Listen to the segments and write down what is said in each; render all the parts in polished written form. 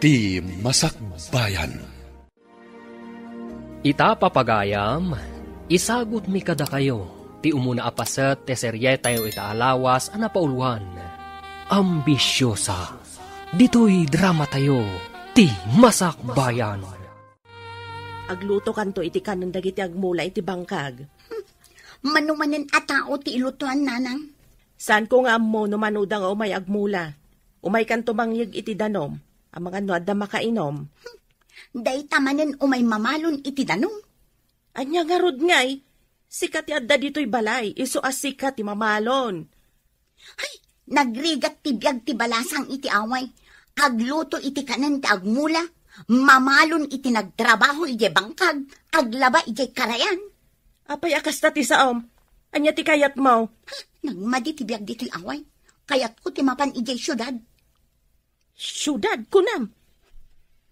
ti Masakbayan. Ita papagayam, isagot mi kada kayo, ti umuna apaset te serye tayo itaalawas anapauluan. Ambisyosa, dito'y drama tayo, ti Masakbayan. Agluto kanto iti kanon dagiti agmula iti bangkag. Manumanen a tao ti ilutuan, nanang. Saan ko nga mo numanudang o may agmula? Umay kanto mangyag iti danom, ang mga nuad na makainom. Day tamanen umay mamalon iti danom. Anya nga rod ngay, sikat ti adda dito'y balay, iso as sikat ti mamalon. Ay, nagrigat ti biag ti balasang iti away. Agluto iti kanan ti agmula. Mamalon iti nagtrabaho iti bangkag. Aglaba iti karayan. Apay akas ta ti saom, anya ti kayat mo. Nagmadi ti biag dito'y away. Kayat ko ti mapan iti syudad. Syudad kunam.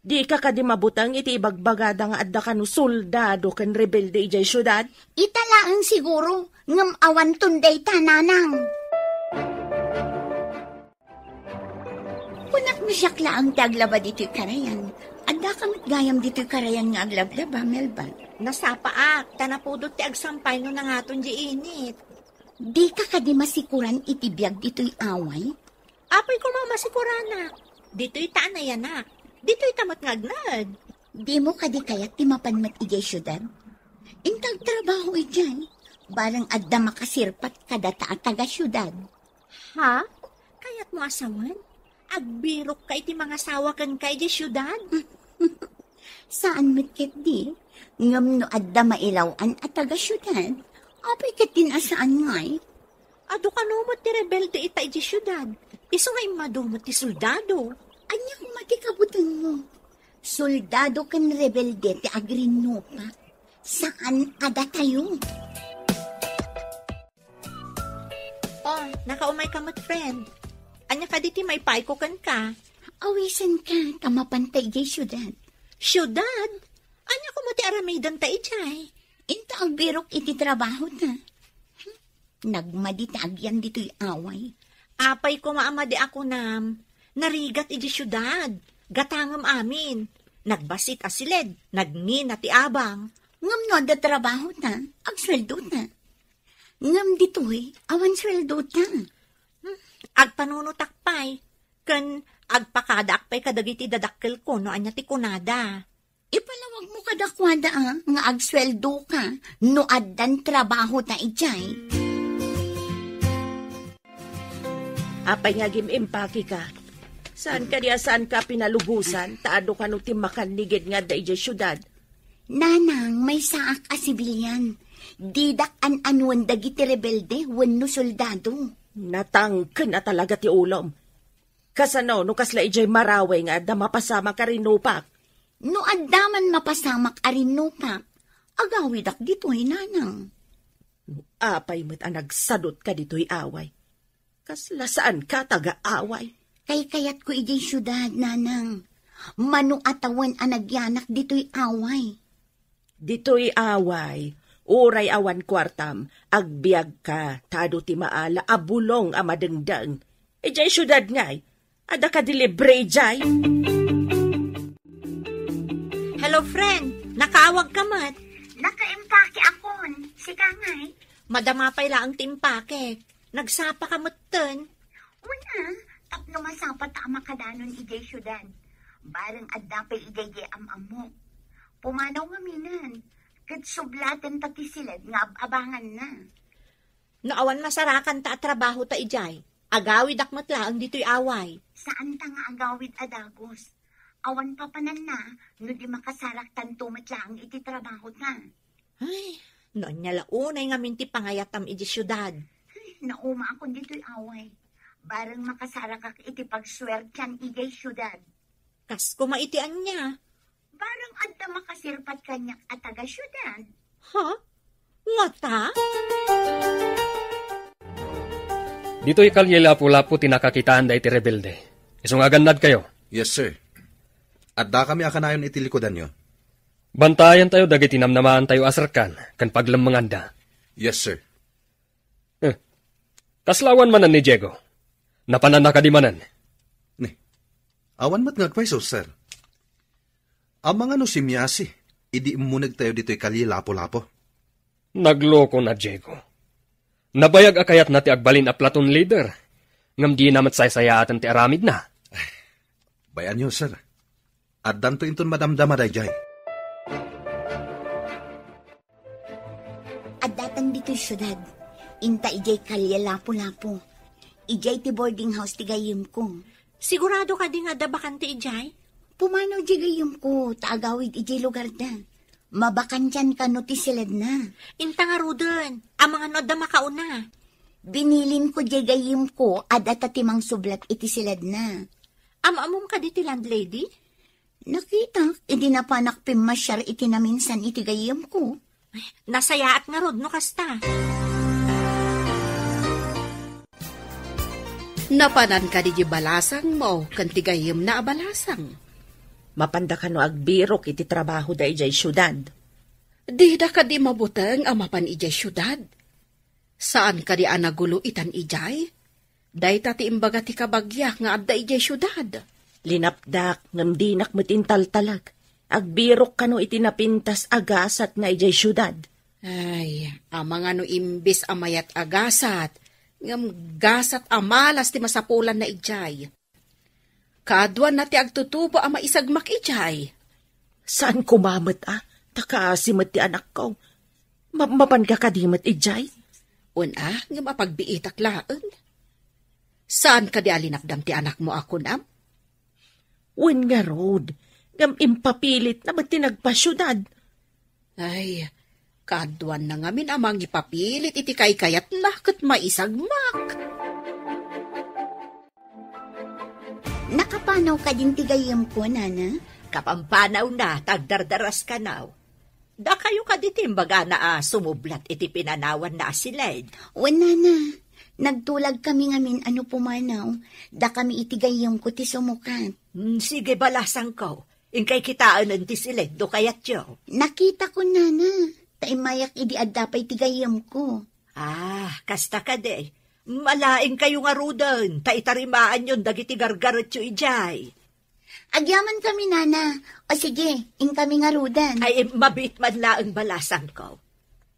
Di ka kadi mabutang iti ibagbagada nga adda kanu soldado ken rebelde ijay syudad? Italaan siguro, ngam awan tunday tananang. Kunak misyakla ang taglaba dito'y karayan. Adda kamit gayam dito'y karayan nga aglablaba, Melban. Nasapaak, tanapudot ti agsampay no nangaton di init. Di ka kadi masikuran iti biag dito'y away? Apay ko mamasikuranak. Dito'y taanay anak. Dito'y tamat ngagnad. Di mo kadi kayat ti mapanmat ijay syudad? Intag trabaho ijay. Barang adda makasirpat kada taga syudad. Ha? Kayat mo asawan? Agbirok ka iti mga sawa kan kay di syudad? Saan mitkit di? Ngam no adda mailawan at taga syudad. Apay katin asaan ngay? Ado ka no mo ti rebelde ita di syudad. Iso nga imadumot ti soldado. Anyang matikabutan mo? Soldado kan rebelde ti agrinopa. Saan ada tayo? Oh, nakaumay ka mat friend. Anya ka diti may paiko kan ka. Awisan ka, kamapantay jay syudad. Syudad? Anya ko mo ti aramidan ta ijay. Inta ang birok iti trabaho na. Nagmaditag yan dito'y away. Apay ko maamadi ako nam. Narigat iti syudad. Gatangam amin. Nagbasit asilid. Nagngin ti abang. Ngam no da trabaho na. Agsweldo na. Ngam dito'y awan sweldo na. Agpanunutakpay. Ken agpakadakpay kadagiti dadakkel ko no anya ti kunada. Ipalawag mo kadakwada nga agsweldo ka. No addan trabaho na ijay. Apay nga gimimpaki ka. Saan ka niya saan ka pinalubusan? Taado ka no timakan nigid nga da ijay syudad. Nanang, may saak a sibilyan. Didak an anuan dagiti rebelde wenno soldado. Natangken na talaga ti ulom. Kasano no kasla ijay maraway nga da mapasama ka rin nupak. No addaman mapasamak arin nupak. Agawidak dito'y nanang. Apay mo't anagsadot ka dito'y away. Kasla saan ka taga-away? Kay kayat ko ijay syudad, nanang. Mano atawan anagyanak dito'y away. Dito'y away. Uray awan kwartam. Agbiag ka. Tado ti maala. Abulong amadengdeng. Ijay syudad ngay. Ada ka dilibre ijay. Hello friend. Nakaawag ka mat. Nakaimpake akon. Sika ngay. Madamapay lang timpake. Nagsapa ka matten. Una, tapno masapat ta makadanon ijay syudad. Barang addapay ijay amamo. Pumanaw nga minan. Kat sublatan pati silad nga abangan na. Naawan masarakan ta at trabaho ta ijay. Agawid akmat lang dito'y away. Saan ta nga agawid adagos? Awan papanan na, no di makasaraktan tumat lang iti trabaho ta. Ay, noon niya launay nga minti pangayatam iti syudad. Nauma ako dito'y away. Barang makasarakak iti pagswertyan ijay syudad. Kas kumaitian niya. Barang adda makasirpat kanyak at taga syudad. Ha? Ngata? Dito'y kalyelapu-lapu tinakakitaan da iti rebelde. Isungagannad kayo. Yes, sir. Adda kami akanayon iti likodan nyo. Bantayan tayo dagiti namnamaan tayo asarkan kan paglamanganda. Yes, sir. Kaslawan manan ni Diego. Napanan na kadimanan. Awan mat ngagpaiso, sir. Ang mga no si Miyasi, idi munag tayo dito'y kali lapo-lapo. Nagloko na, Diego. Nabayag akayat na ti agbalin a platoon leader. Ngam di namat saysayatan ti aramid na. Bayan nyo, sir. At danto inton madamdama dayjay. At datan dito syudad, inta ijay kalya lapo-lapo. Ijay ti boarding house ti gayim ko. Sigurado ka di nga dabakan ti ijay? Pumanaw di gayim ko, taagawid ijay lugar da. Mabakan dyan ka no ti silad na. Inta nga ruden, ang mga noda makauna. Binilin ko di gayim ko, adata timang sublat iti silad na. Amamom ka di ti landlady? Nakita, idi na panak pimasyar iti na minsan iti gayim ko. Nasayaat nga rod no kasta. Napanan ka di balasang mo, kantigayim na abalasang. Mapanda ka no agbirok iti trabaho da ijay syudad. Di da ka di mabuteng ang mapan ijay syudad. Saan ka di anagulo itan ijay? Day tati imbaga ti kabagyak nga adda ijay syudad. Linapdak ngam dinak matintaltalag. Agbirok ka no iti napintas agasat nga ijay syudad. Ay, ang mga no imbis amayat agasat, ngam gasat amalas ti masapulan na ijay. Kaadwan na ti agtutubo ang maisagmak ijay. Saan kumamat Takasimat ti anak ko. Mapan ka kadimat ijay? Una, nga mapagbiitak laan. Saan ka di alinakdam ti anak mo ako nam? Wen nga road, ngam impapilit na ba't tinagpasyudad? Ay, kaadwan na ngamin amang ipapilit iti kaykayat na kat maisagmak. Nakapanaw ka din ti gayim ko, nana? Kapampanaw na, tagdardaras ka naw. Da kayo ka di timbaga na sumublat iti pinanawan na asiled. Wala na. Nagtulag kami ngamin ano pumanaw. Da kami iti gayim ko ti sumukat. Sige balasang ko. Inkay kitaan ng ti siled do kayat yo. Nakita ko, nana. Taimayak idi addapay ti gayim ko. Kasta ka de. Malaing kayo nga rudan. Taitarimaan yun dagiti gargarot yo ijay. Agyaman kami, nana. O sige, ing kami nga rudan. Ay, mabit man laang balasang ko.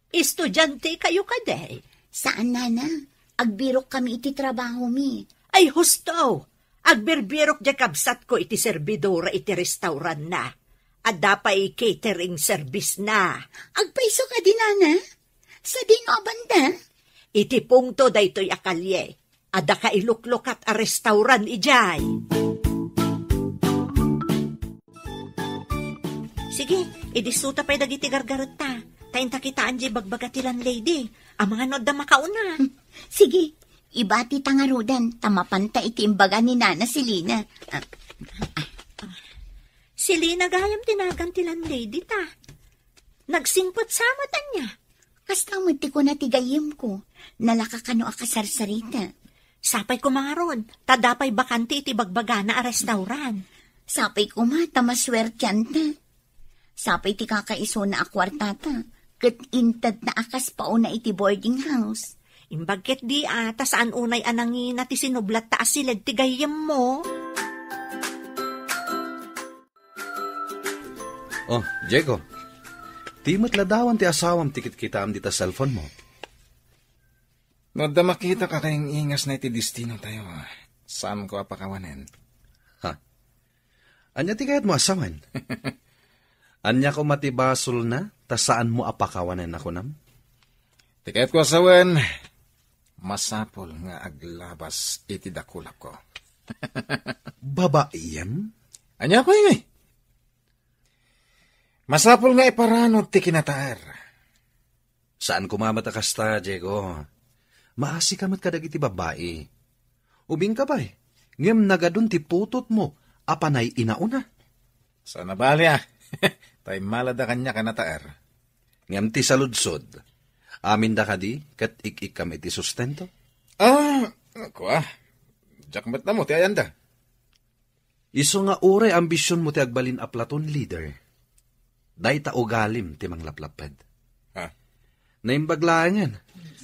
Estudyante kayo ka de. Saan, nana? Agbirok kami iti trabaho mi. Ay, husto. Agbirbirok di kabsat ko iti servidora iti restaurant na. At dapay catering service na. Agpaiso ka din, nana? Sa dino banda? Iti pungto da ito'y akalye. Ada ka iluklukat a restaurant ijay. Sige, idisuta pa'y dagiti gargarot ta. Tayin takitaan di bagbagatilan lady. Ang mga nod na makauna. Sige, ibati tangarudan. Tamapanta iti imbaga ni nana si Lina. Si Lina gayam tinagantilan lady ta. Nagsingpot samatan niya. Kasta ti ko na tigayim ko. Nalaka ka no akasarsarita. Sapay ko mga ron. Tadapay bakanti iti bagbagana a restaurant. Sapay ko tamaswertyan ta. Sapay ti kakaiso na akwartata. Kat intad na akas pauna iti boarding house. Imbagket di ta saan unay anangin na ti sinublat ta asiled ti gayam mo. Oh, Diego. Di matladawan ti asawam tikit kita am dita cellphone mo. No da makita ka kayong ingas na iti destino tayo. Saan ko apakawanen? Anya ti kayat mo asawan? Anya ko matibasol na, ta saan mo apakawanen ako nam? Tikayat ko asawan, masapol nga aglabas iti dakulap ko. Babaiyem? Anya ko ingay? Masapol nga iparano ti kinataar. Saan kumamatakas ta, Diego? Maasi ka matkadag iti babae. Ubing ka ba ngem nagadun ti putot mo, apanay inauna. Sana bali tay malada kanya kanataar. Ngem ti saludsod. Amin da ka di, kat ik kami ti sustento? Ako Jakmat na mo, ti ayanda. Iso nga uray ambisyon mo ti agbalin a platoon leader. Day ta ugalim ti manglaplaped. Naimbaglaan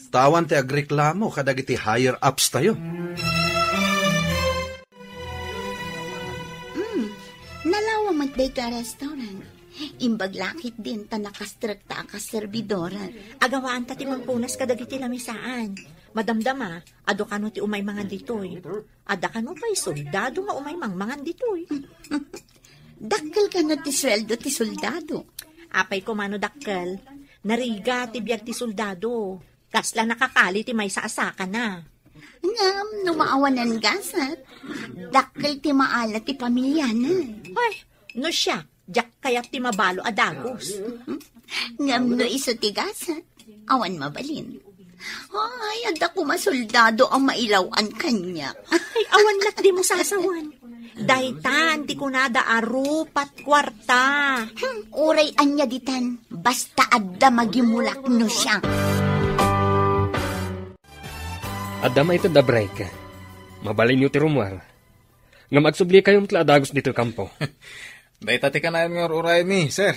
tawan ti agreklamo kadag iti higher ups tayo. Nalawa magday ka restaurant. Imbag lakit din ta nakastrakta ka servidora. Agawaan ta ti magpunas kadagiti lamisaan. Madamdama, ado kano ti umay mangan ditoy. Ada kano pa'y soldado nga umay mangan ditoy. Dakkel ka na ti sweldo ti soldado. Apay ko mano dakkel, nariga ti biyag ti soldado. Kasla nakakali ti may saasaka na. Ngam, numaawanan gasat. Dakkel ti maala ti pamilya na. Ay, no siya, jak kayat ti mabalo adagos. Ngam no iso ti gasat, awan mabalin. Ay, ada ko masoldado ang mailawan kanya. Ay, awan lak di mo sasawan. Daytan, ti kunada arupat kwarta. Uray anya ditan, basta adda magimulak no siya. Adda ito da break. Mabalin nyo ti Romual. Nga magsubli kayong tlaadagos dito kampo. Dayta ti kanayon nga uray ni, sir.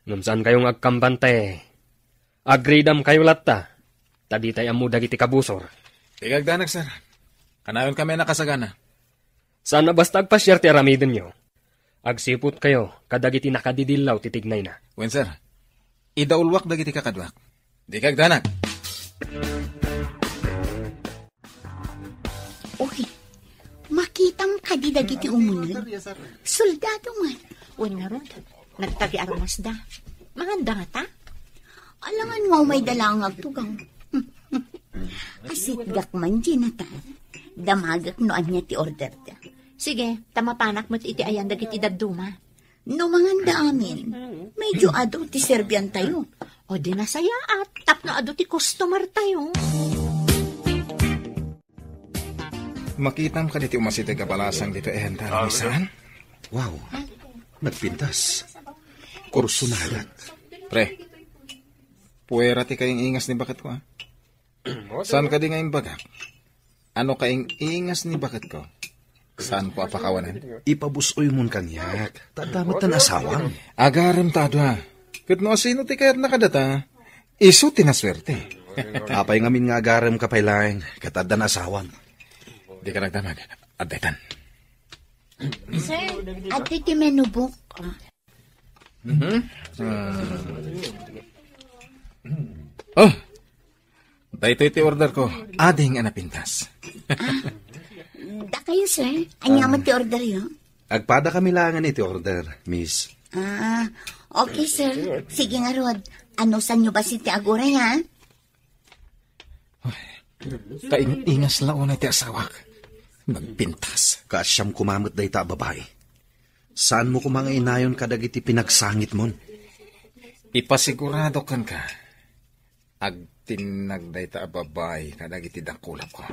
Ngam saan kayong agkampante. Agridam kayo latta. Tadi tayo amu dagiti kabusor. Tigagdanak, sir. Kanayon kami nakasagana. Sana basta agpasyar ti aramidin nyo. Agsipot kayo, kadagiti nakadidilaw titignay na. Wen, sir. Idaulwak dagiti kakadwak. Tigagdanak. Uy, makitam ka di dagiti umunod. Soldado man. Uwan nga ron, nagtagi aramas da. Maganda nga ta. Alangan nga may dalangag tugang. Asit gak man ginata. Damagak no anya ti order da. Sige, tamapanak mo't iti ayan dagiti daduma. No manganda amin, medyo ado ti serbian tayo. O di na saya at tapno ado ti customer tayo. Makitam ka diti umasitay kapalasang dito ehentara misan? Wow, nagpintas. Kurso na halat. Pre, puwera ti kayong ingas ni bakat ko, ha? Saan ka di ngayong bagak? Ano kayong ingas ni bakat ko? Saan ko apakawanan? Ipabusoy mon kanyak. Tadamat na asawang. Agaram tado, ha? Kat no sino ti kayat nakadata? Iso tinaswerte. Apay ngamin nga agaram kapaylaeng. Katadda na asawan. Di ka nagdamag. Adetan. Sir, ati ti menubok. Oh! Dahito iti order ko. Ading anapintas. Da kayo, sir. Anyaman ti order yun. Agpada kami langan iti order, miss. Okay, sir. Sige nga, Rod. Ano sa nyo ba si ti Aguray, ha? Kaingas lang una ti asawak. Magpintas. Kaasyam kumamot day ta babae. Saan mo kumanga inayon kadagiti pinagsangit mon? Ipasigurado kan ka. Agtinagday ta babae kadagiti dangkulap ko.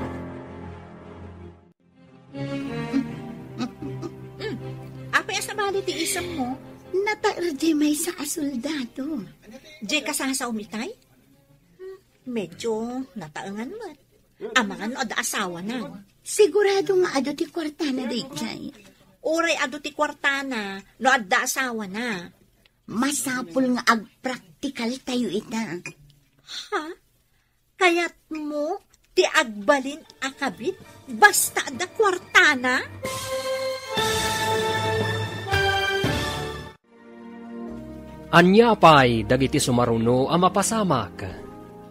Apay asabali ti isang mo. Nataer di may sa kasoldado. Di ka sa umitay? Medyo nataangan mo. Amangan o da asawa na. Sigurado nga ado ti kwartana day kay. Uray ado ti kwartana, no adda asawa na. Masapul nga agpraktikal tayo ita. Ha? Kaya't mo, ti agbalin akabit, basta adda kwartana? Anya pa'y dagiti sumaruno ang mapasamak.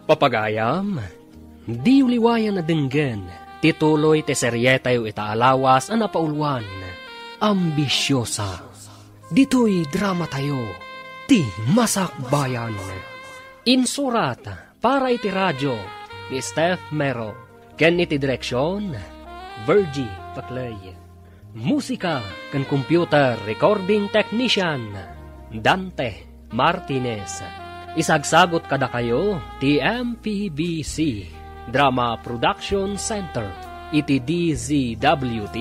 Papagayam, di uliwayan na denggen, tituloy te serye tayo itaalawas ang napaulwan. Ambisyosa. Dito'y drama tayo, ti Masakbayan. Insurat para iti radyo ni Steph Mero. Ken iti direksyon, Virgie Paclay. Musika kan computer recording technician, Dante Martinez. Isagsagot kada kayo, TMPBC Drama Production Center, iti DZWT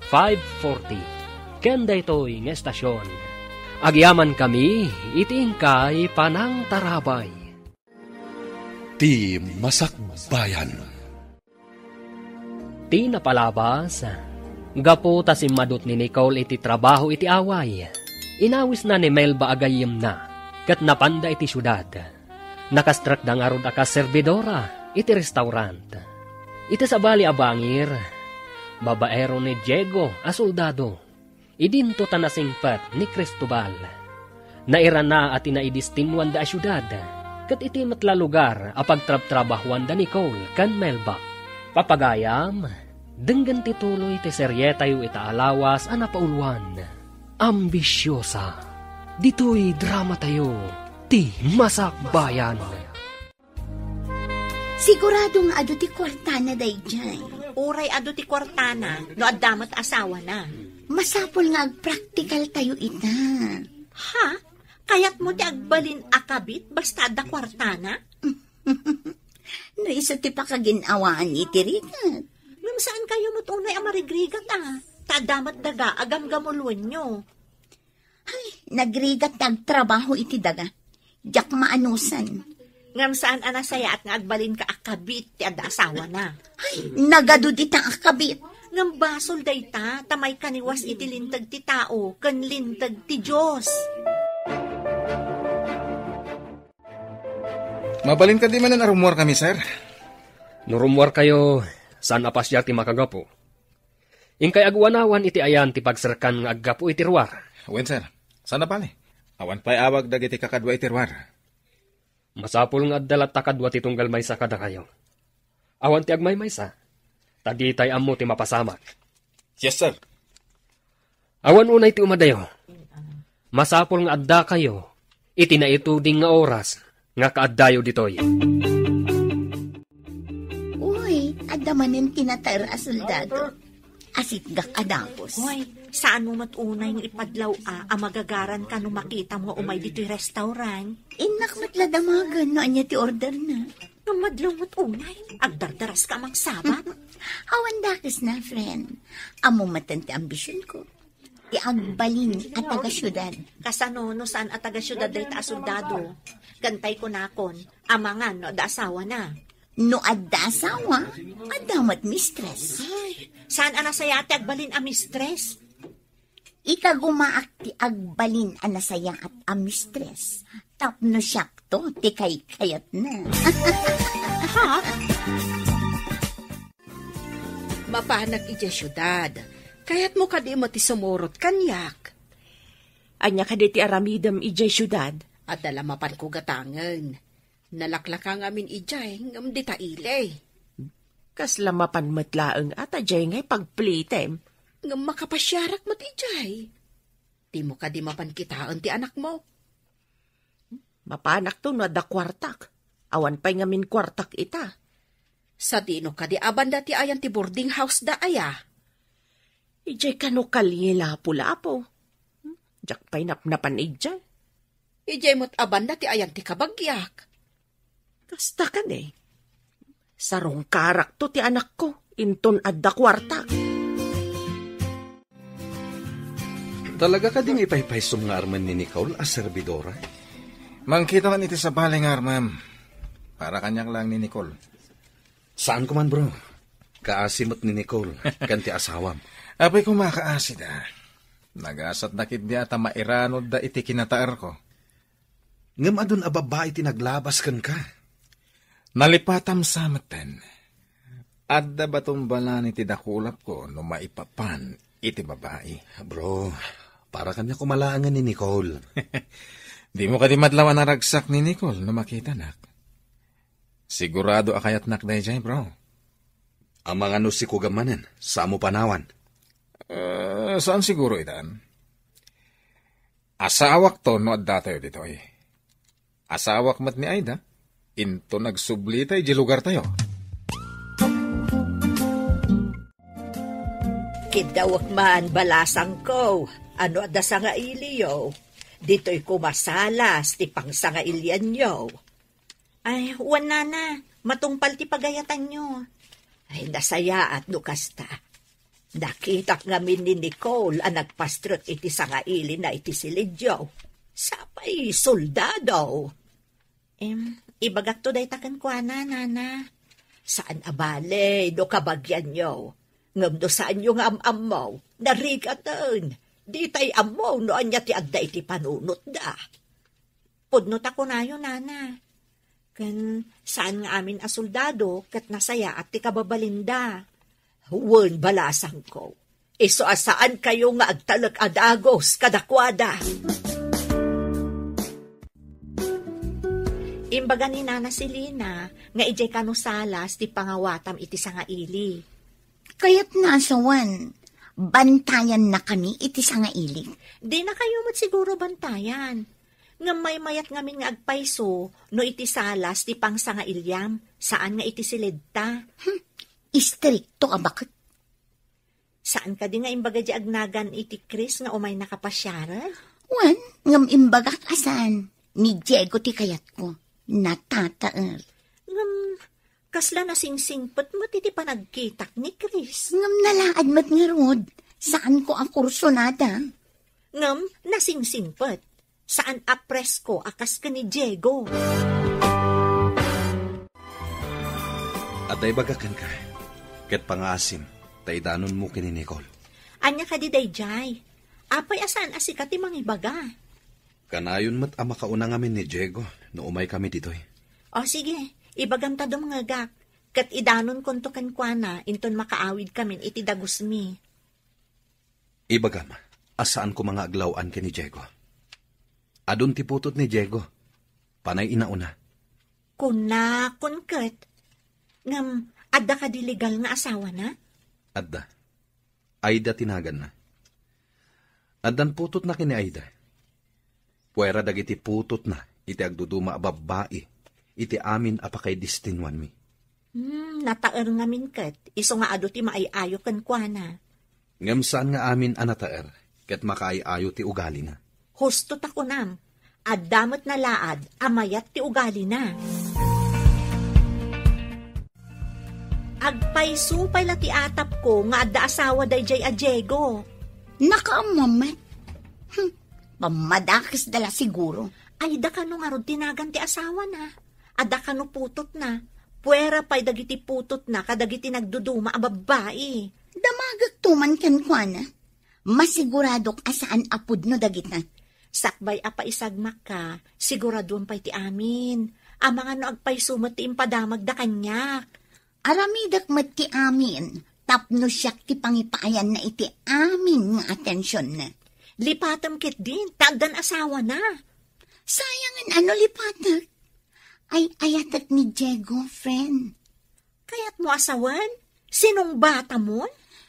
540. Kenda ito'y ng estasyon. Agyaman kami, itingkay panang tarabay. Ti Masakbayan. Ti napalabas, gapo ta si madut ni Nicole iti trabaho iti away. Inawis na ni Melba agayim na, kat napanda iti syudad. Nakastrak dang arod aka servidora iti restaurant. Iti sabali abangir, babaero ni Diego a soldado. Idinto tanasingpat ni Cristobal. Nairan na at inaidistinwan da asyudad, kat iti matla lugar apagtrab-trabahuan da ni Cole kan Melba. Papagayam, denggan tituloy ti serye tayo itaalawas anapauluan. Ambisyosa, dito'y drama tayo, ti Masakbayan. Siguradong ado ti kwartana day dyan. Uray ado ti kwartana, no addamat asawa na. Masapol nga practical tayo ita. Ha? Kayat mo ti agbalin akabit basta da kwartana? No isa ti pakagin-awaan iti rigat. Ngam saan kayo mo tunay ang marigrigat Tadamat daga agam gamulwan nyo. Ay, nagrigat nagtrabaho iti daga. Diyak maanusan. Ngam saan anasaya at nga agbalin ka akabit ti adda asawa na. Ay, nagadud itang akabit. Ngam basol dayta, tamay kaniwas iti lintag ti tao, kan lintag ti Diyos. Mabalin ka di man na rumor kami, sir. Nurumwar kayo, saan apasyar ti makagapo. Ingkay agwanawan iti ayan ti pagserkan nga aggapo iti ruwar. Wen, sir. Sana pali. Awan pa'y awag dagiti kakadwa iti ruwar. Masapul nga addalat takadwa ti tunggal maysa kada kayo. Awan ti agmay maysa, tagitay ammo ti mapasamak. Yes, sir. Awan unay ti umadayo. Masapul nga adda kayo, iti naituding nga oras, nga kaaddayo ditoy. Uy, adamanin tinatayra a soldado. Asit gak adapos. Hoy, saan mo matunay ng ipadlaw magagaran ka nung makita mo umay dito'y restaurant? Inak matladamagan no anya ti order na. Nung madlaw matunay, agdardaras ka magsabat. Awan dakis na, friend. Amo matan ti ambisyon ko. Iagbalin at taga-syudad. Kasano no saan at taga-syudad day ta soldado? Gantay ko nakon, amangan no da asawa na. No adda asawa, adamat mistress. Ay, saan anasaya ti agbalin a mistress? Ikagumaak ti agbalin anasaya at a mistress. Tapno siyak to, ti kayat na. Ha? Mapanak iti syudad. Kayat mo kadi mo ti sumurot kanyak. Anya ka ti aramidam ijay syudad. At dalamapan ko gatangan. Nalaklakang amin ijay ngam di tailay. Kas lamapan matlaeng at ajay ngay pagplitem. Ngam makapasyarak mo ti ijay. Di mo ka di mapankitaan ti anak mo. Mapanak to no da kwartak. Awan pa'y ngamin kwartak ita. Sa dino ka di abanda ti ayan ti boarding house da aya. Ijay kano kalye lapo-lapo. Diyak pa'y napnapan ijay. Ijay mo't abanda ti ayan ti kabagyak. Kasta ka ne. Sarong karak to ti anak ko. Inton adda kwartak. Talaga ka ding ipaypaysum nga arman ni Nicole as servidora? Mangkita man iti sa baling armam. Para kanyang lang ni Nicole. Saan ko man, bro? Kaasimot ni Nicole, kanti asawam. Apay kumakaasi da. Nagasat nakit di ata mairanod da iti kinataar ko. Ngam adun ababa iti naglabas kan ka. Nalipatam samatan. Adda batong balan iti dakulap ko no maipapan iti babae. Bro, para kanya kumalaangan ni Nicole. Di mo ka di madlawan na ragsak ni Nicole no makita nak. Sigurado akayat nak na jay, bro. Ang mga no si kugamanan, sa mo panawan. Saan siguro itan? Asawak to no adda tayo dito eh. Asawak mat ni Aida. Into nagsubli tayo di lugar tayo. Kidawak man balasang ko. Ano ada sa nga iliyo? Dito'y kumasalas ti pang sa nga ilian nyo. Ay, wana na. Matungpal ti pagayatan nyo. Ay, nasaya at nukasta. Nakita ngamin ni Nicole ang nagpastrot iti sa nga ili na iti silidyo. Sapay, soldado. Ibagak to day takan kwa na, nana. Saan abale, do kabagyan nyo? Ngam do saan yung am-am mo? Narigatan. Di tay am mo, no anya ti adda iti panunot da. Pudnot ako na yun, nana. Kan saan nga amin a soldado, kat nasaya at ti kababalinda. Huwag balasang ko. Iso asaan kayo nga agtalag-adagos kadakwada. Imbaga ni Nana Silina, nga ijay kanusalas ti pangawatam iti sangaili. Kaya't nasawan, bantayan na kami iti sangaili. Di na kayo mat siguro bantayan. Nga may mayat ngamin nga agpayso, no iti salas ti pang sangailyam, saan nga iti silidta. Istrikto ka bakit? Saan ka di nga imbaga di agnagan iti Chris nga umay nakapasyaran? Wan, ngam imbagak asan. Ni Diego ti kayat ko. Natataer. Ngam, kasla na singsingpot mo ti panagkitak ni Chris. Ngam nalaad mat nga rod. Saan ko ang kurso nada? Ngam, nasingsingpot. Saan apres ko akas ka ni Diego? At ay bagakan ka. Ket pangasim. Taidanon mo kini Nicole. Anya ka di dayjay. Apay asan asika ti mangibaga. Kanayon mat ang makauna ngamin ni Diego no umay kami ditoy. O sige, ibagam ta do mga gak. Kat idanon konto kankwana inton makaawid kamin iti dagusmi. Ibagam, asaan ko mga aglawan kini Diego? Adun ti putot ni Diego. Panay inauna. Kuna, kunket. Ngam, adda ka di legal nga asawa na? Adda. Aida tinagan na. Addan putot na kini Aida. Puwera dagiti putot na, iti agduduma babae, iti amin apakay distinwan mi. Nataer ngamin ket, iso nga ado ti maayayo kan kwa na. Ngam saan nga amin anataer, ket makaayayo ti ugali na. Husto takunam, addamat na laad, amayat ti ugali na. Agpaysupay la ti atap ko, nga adda asawa dayjay a Diego. Nakaamamat. Pamadakis dala siguro. Ay, da ka no nga rod tinagan ti asawa na. Ada ka no putot na. Puwera pa'y dagiti putot na, kadagiti nagduduma a babae. Damagag tuman kan kwa na. Masiguradok asaan apud no dagit na. Sakbay apa isagmak ka, siguraduan pa'y ti amin. Ang mga no agpaysumot ti impadamag da kanyak. Aramidak mat ti amin. Tapno siyak ti pangipaayan na iti amin nga atensyon na. Lipatam kit din, tagdan asawa na. Sayangan ano lipatak? Ay ayatak ni Diego, friend. Kaya't mo asawan? Sinong bata mo?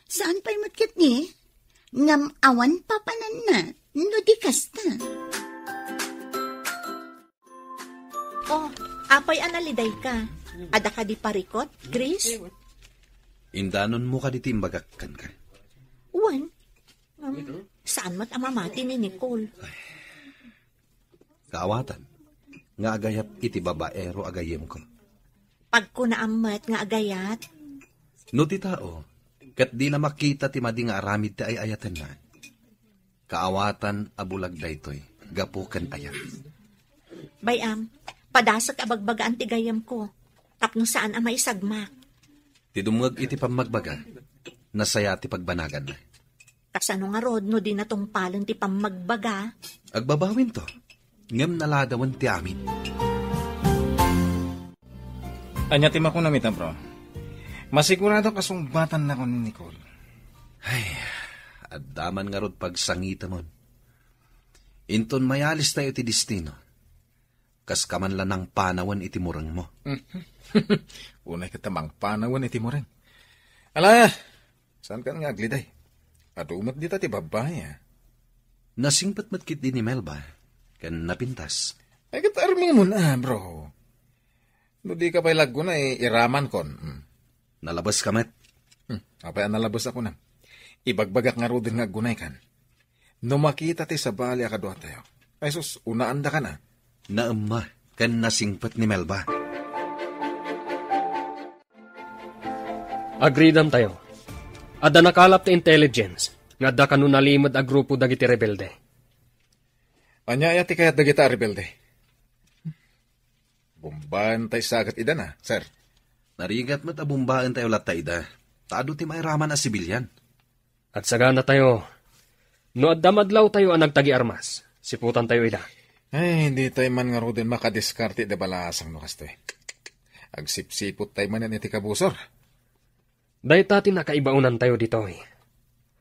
Saan pa'y matkit ni? Ngam awan papanan na, no di kasta. Oh, apay analiday ka. Ada ka di parikot, Chris? Indanon mo ka diti imbagakkan ka. Wan? Saan mat amamati ni Nicole? Kaawatan, nga agayat iti babaero agayem ko. Pag ko naamat nga agayat? No ti tao, kat di na makita ti madi nga aramid ti ay ayatan na. Kaawatan abulag daytoy, gapukan ayat. Bayam, padasak abagbagaan ti gayam ko. Tapno saan ang maisagmak? Ti dumag iti pamagbaga, nasaya ti pagbanagan na. Kasano nga rod no di na tong palon ti pamagbaga? Agbabawin to, ngem naladawan ti amin. Anya ti makunamitan, bro. Masigurado kasumbatan na ko ni Nicole. Ay, addaman nga rod pagsangita mon. Inton mayalis tayo ti destino. Kas kaman lang ng panawan iti murang mo. Unay katamang panawan iti murang. Ala, saan ka nga agliday? At umat dita ti babae, ha? Nasingpat matkit din ni Melba, kan napintas. Ay, katarming mo na, bro. No di ka pa'y laggo na, iraman kon. Nalabas ka met. Apay nalabas ako na. Ibagbagak nga ro din nga gunay kan. No makita ti sa bali akadwa tayo. Ay sus, unaan da ka na. Naamma, kan nasingpat ni Melba. Agreedam tayo. Adda nakalap ti intelligence, nga adda kanu nalimod a grupo dagiti rebelde. Anya ti kayat dagita rebelde. Bumban tayo sagat ida na, sir. Narigat mat abumbaan tayo latayda. Taado ti mairaman a sibilyan. At sagana tayo, no adda madlaw tayo ang nagtagi armas, siputan tayo ida. Ay, hindi tayo man nga ro din makadiskarte de balasang no kasto. Agsipsipot tayo man yan iti kabusor. Dahil tati nakaibaunan tayo dito.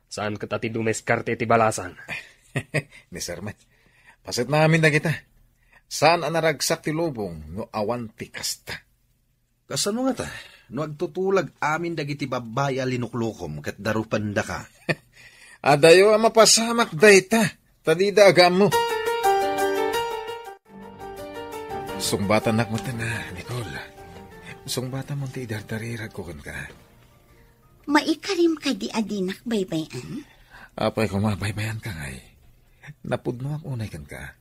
Saan ka tati dumeskarte ti balasan? Ni Sir Met, pasit namin na kita. Saan ang naragsak ti lubong no awan ti kasta? Kasano nga ta? No agtutulag amin dagiti babaya linuklukom kat darupanda ka. Adayo ang mapasamak dayta. Tadida agam mo. Sungbatan nakmata na, Nicole. Sungbatan mo ti idardarirag ko kan ka. Maikarim ka di adinak baybayan? Apay kung mabaybayan ka ngay. Napudno ang unay kan ka.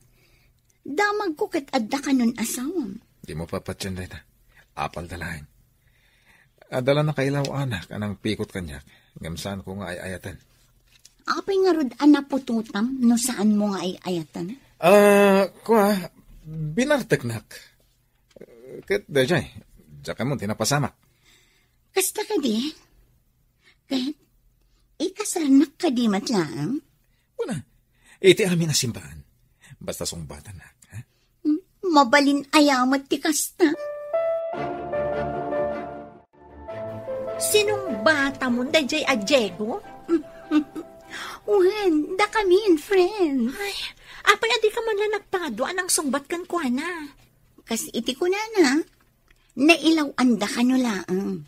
Damag ko kat adda ka nun asawam. Di mo papatsyan dayta. Apal dalahin. Adala na kailaw anak anang pikot kanyak. Ngamsaan ko nga ay ayatan. Apay nga rod anapututam no saan mo nga ay ayatan? Binarteknak. Kat dajay, Diyan mo tinapasamak. Kasta ka di? Kat, ikasarnak ka di matlaang? Wala, iti amin na simbahan. Basta sungbatan na. Ha? Mabalin ayamat ti kasta. Sinong bata mo, dajay a Diego? Uhan, da kami, friend. Ay, apay adi ka man na nagpado, anang sungbat kan ko na. Kas iti ko na, nailaw anda ka no laang.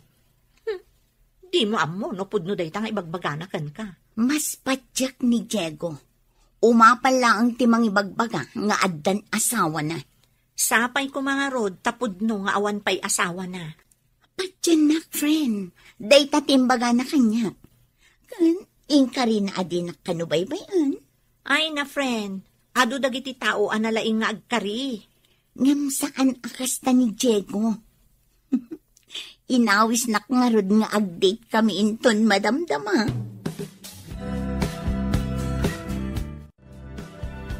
Di mo amo, no pudno day tang ibagbagana kan ka. Mas padyak ni Diego. Umapal lang ti mang ibagbaga nga addan asawa na. Sapay ko mga rod, tapudno nga awan pa'y asawa na. Padyan na, friend. Day tatimbaga na kanya. Kan, ingka rin na adinak kanubaybayan. Ay na, friend. Ado dagiti tao analaing nga agkari. Ngam saan akasta ni Diego? Inawis nak nga rod nga agdate kami inton madamdama.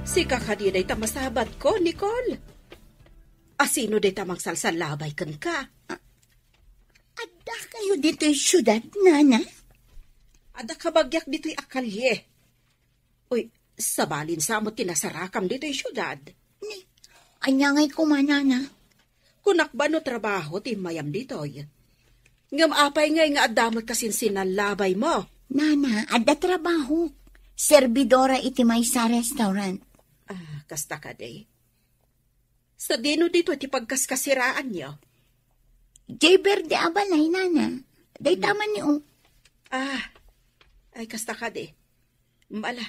Si kakadi day tamasabat ko, Nicole. Asino day tamang salsalabay kan ka? Adda kayo dito'y syudad, nana? Ada kabagyak dito'y akalye. Uy, sabalin sa mo tinasarakam dito'y syudad. Anyangay kumanana. Kunak ba no trabaho ti mayam dito'y? Ngam apay ngay nga adamot kasin sinalabay mo. Nana, adda trabaho. Servidora iti may sa restaurant. Ah, kasta ka day. Sa dino dito ti pagkaskasiraan niyo. Jay Verde abalay, nana. Day taman niyo. Ah, ay kasta ka day. Mala,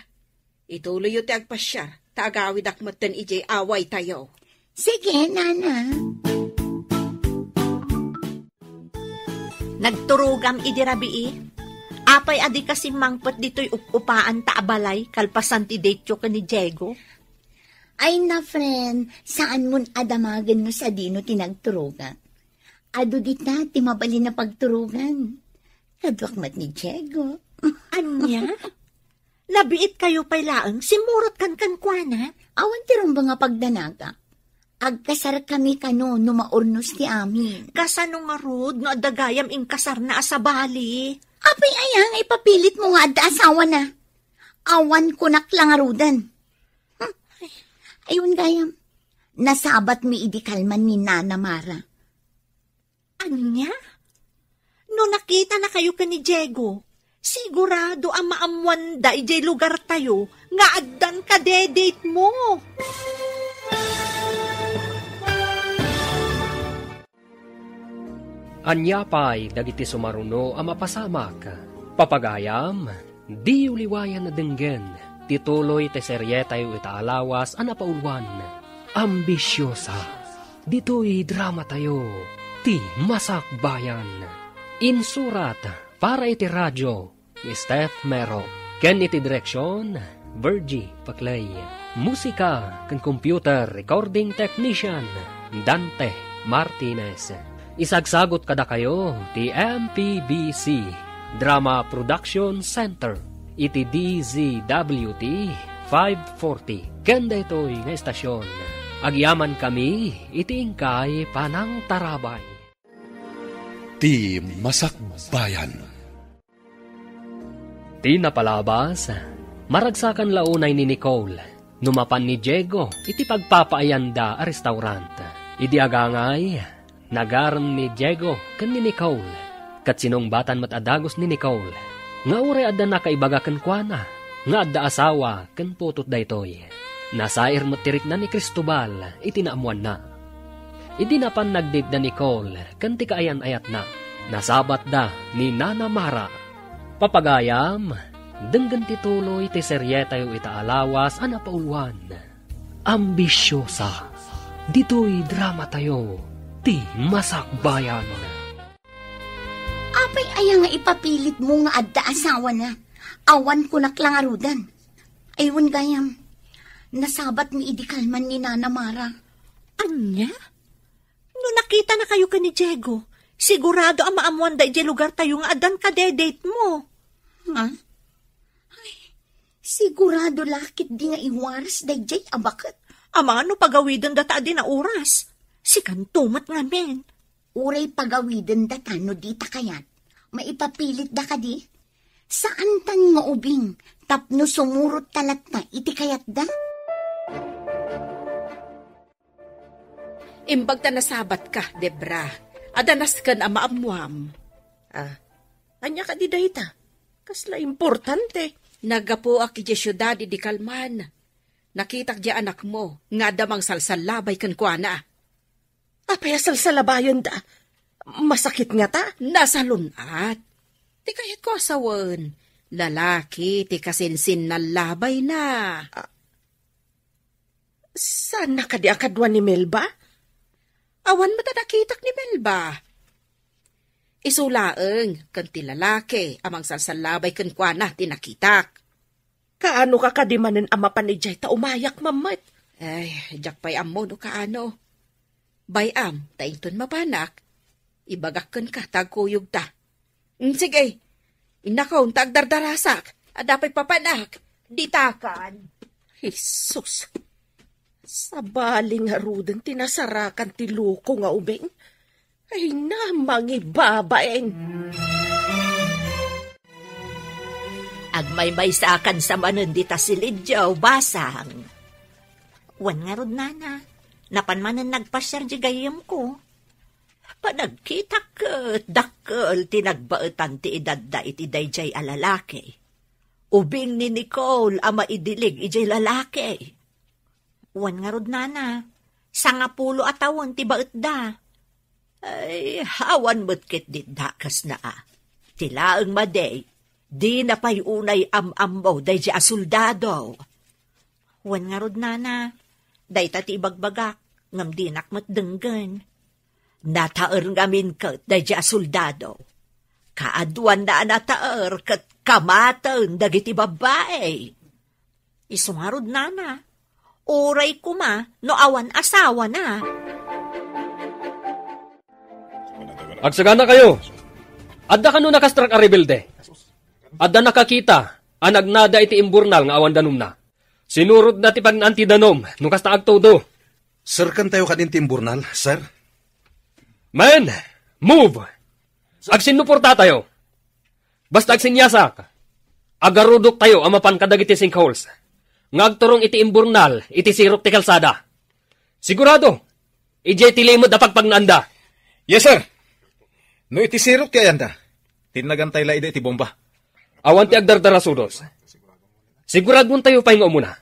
ituloy yung ti agpasyar. Taagawid akmatan ijay away tayo. Sige, nana. Nagturugam idirabii. Apay adi kasi mangpot dito'y upaan taabalay kalpasan ti detyo ka ni Diego. Ay na, friend, saan mun adamagan no sa dino tinagturugan? Ado dita, ti mabali na pagturugan. Kadwakmat ni Diego. Anya? Labiit kayo pa'y laang, simurot kan kwa na. Awan tirong ba nga pagdanaga? Agkasar kami kano no maurnos ti amin. Kasano nga rod, no adagayam ing kasar na asabali. Apay ayang ipapilit mo nga adda asawa na. Awan ko naklangarudan. Ayun gayam, nasabat mi idikalman ni Nana Mara. Anya? No nakita na kayo ka ni Diego, sigurado ang maamwan da ijay lugar tayo, nga addan ka de-date mo. Anya pa'y dagiti sumaruno ang mapasamak. Papagayam, di uliwayan na denggen. Tituloy te seryetay itaalawas ang napaulwan. Ambisyosa. Dito'y drama tayo. Ti Masakbayan. Insurat para iti radyo. Steph Mero. Ken iti direksyon. Virgie Paclay. Musika ken computer recording technician. Dante Martinez. Isagsagot kada kayo ti MPBC Drama Production Center iti DZWT 540 kenda ito'y nga estasyon. Agyaman kami iti ingkay Panang Tarabay. Ti Masakbayan. Ti napalabas, maragsakan launay ni Nicole, numapan ni Diego iti pagpapaayanda a restaurant. Idi agangay, nagaram ni Diego kan ni Nicole, kat sinong batan matadagos ni Nicole. Nga uray adda na kaibagakan kwa na, nga adda asawa ken putot daytoy. Nasair mo tirik na ni Cristobal, itinaamuan na. Idi na pan nagdid na ni Cole, ken ti kaayan-ayat na. Nasabat da ni Nana Mara. Papagayam, denggan ti tuloy ti serye tayo itaalawas ana paulwan. Ambisyosa, dito'y drama tayo, ti masakbayan. Apay aya nga ipapilit mo nga adda asawa na. Awan ko naklangarudan. Aywan gayam. Nasabat ni idikalman ni Nana Mara. Anya? No nakita na kayo ka ni Diego, sigurado ang maamuan da iti lugar tayo nga adan kadedate mo. Ha? Ay, sigurado lakit di nga iwaras da jay abakat. Ama ano pagawidan data di na oras. Si kantumat nga men. Uray pagawiden da tano dita kayat. Maipapilit da ka di? Saan tan nga ubing? Tapno sumurot talat na iti kayat da? Imbag ta nasabat ka, Debra. Adanas ka na maamuam. Anya ka di dayta? Kasla importante. Nagapo ak iti syudad di Kalman. Nakitak di anak mo, nga damang salsalabay kan kuana. Apay salsalabayon da. Masakit nga ta. Nasa lunat. Ti kayat ko asawan. Lalaki, ti kasinsin na labay na. Saan na ka di akadwan ni Melba? Awan matadakitak ni Melba. Isulaeng, kan ti lalaki, amang salsalabay kan kuana, tinakitak. Kaano ka kadimanan ama panijay ta umayak mamat? Ay, jak pa'y amo no kaano. Bayam, taington mapanak, ibagakkan ka, tagkuyog ta. Sige, inakaw, tagdardarasak, adapay papanak, ditakan. Jesus, sa baling haruden tinasarakan ti luko nga ubeng, ay namang ibabaeng. Agmay-may sa akan sa manon dita silidyaw, basang. Wan nga rod nana, napanmanan nagpasyar di gayam ko. Panagkita ket dakkel tinagbaetan ti edad da iti dayjay a lalaki. Ubing ni Nicole ama idilig ijay lalaki. Wan nga rod nana, 50 atawon ti baet da. Ay, hawan mo't dit dakas na Tilaeng maday, di na pa'y unay am-ambo day di asoldado. Wan nga rod nana, day tati ibagbagak, ngam dinak matdenggan. Nataer ngamin kat day di asoldado. Kaaduan na nataer kat kamatan dagiti babae. Iso nga rod nana, oray kuma no awan asawa na. Agsagana kayo. Adda kanu nakastrak a rebelde. Adda nakakita, anagnada iti imburnal nga awan danom na. Sinurod na ti pagnanti danom, nung kasta agtodo. Sir, kan tayo kadin timburnal, sir? Man, move! Agsinuporta tayo. Basta agsinyasak. Agarudok tayo amapan kadagiti sinkholes. Nga agturong iti imburnal, iti sirok ti kalsada. Sigurado, ijay tilimod na pagpagnanda. Yes, sir. No iti sirok ti ayanda. Tinagantay la iti bomba. Awan ti agdardarasudos. Siguradon tayo pa yung umuna.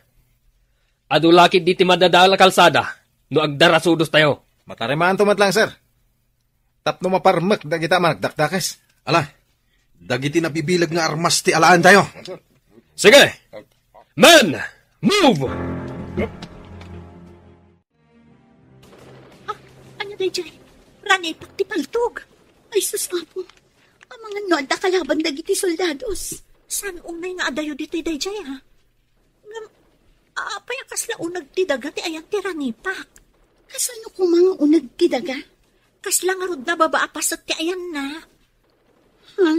Adulakid di ti madadala kalsada, no agdarasudos tayo. Matarimaan tumat lang, sir. Tapno maparmak dagita managdakdakas. Ala, dagiti nabibilag nga armas ti alaan tayo. Sige! Man! Move! Ano dayjay? Ranipak ti paltog. Ay, sus nga po. Ang mga noda kalaban dagiti soldados. San unay nga adayo dito dayjay ha? Payakas la unag ti daga ti ayan ti ranipak. Kasano ko mga unag tidaga? Kasla nga rod na babaapasat ti ayan na. Ha?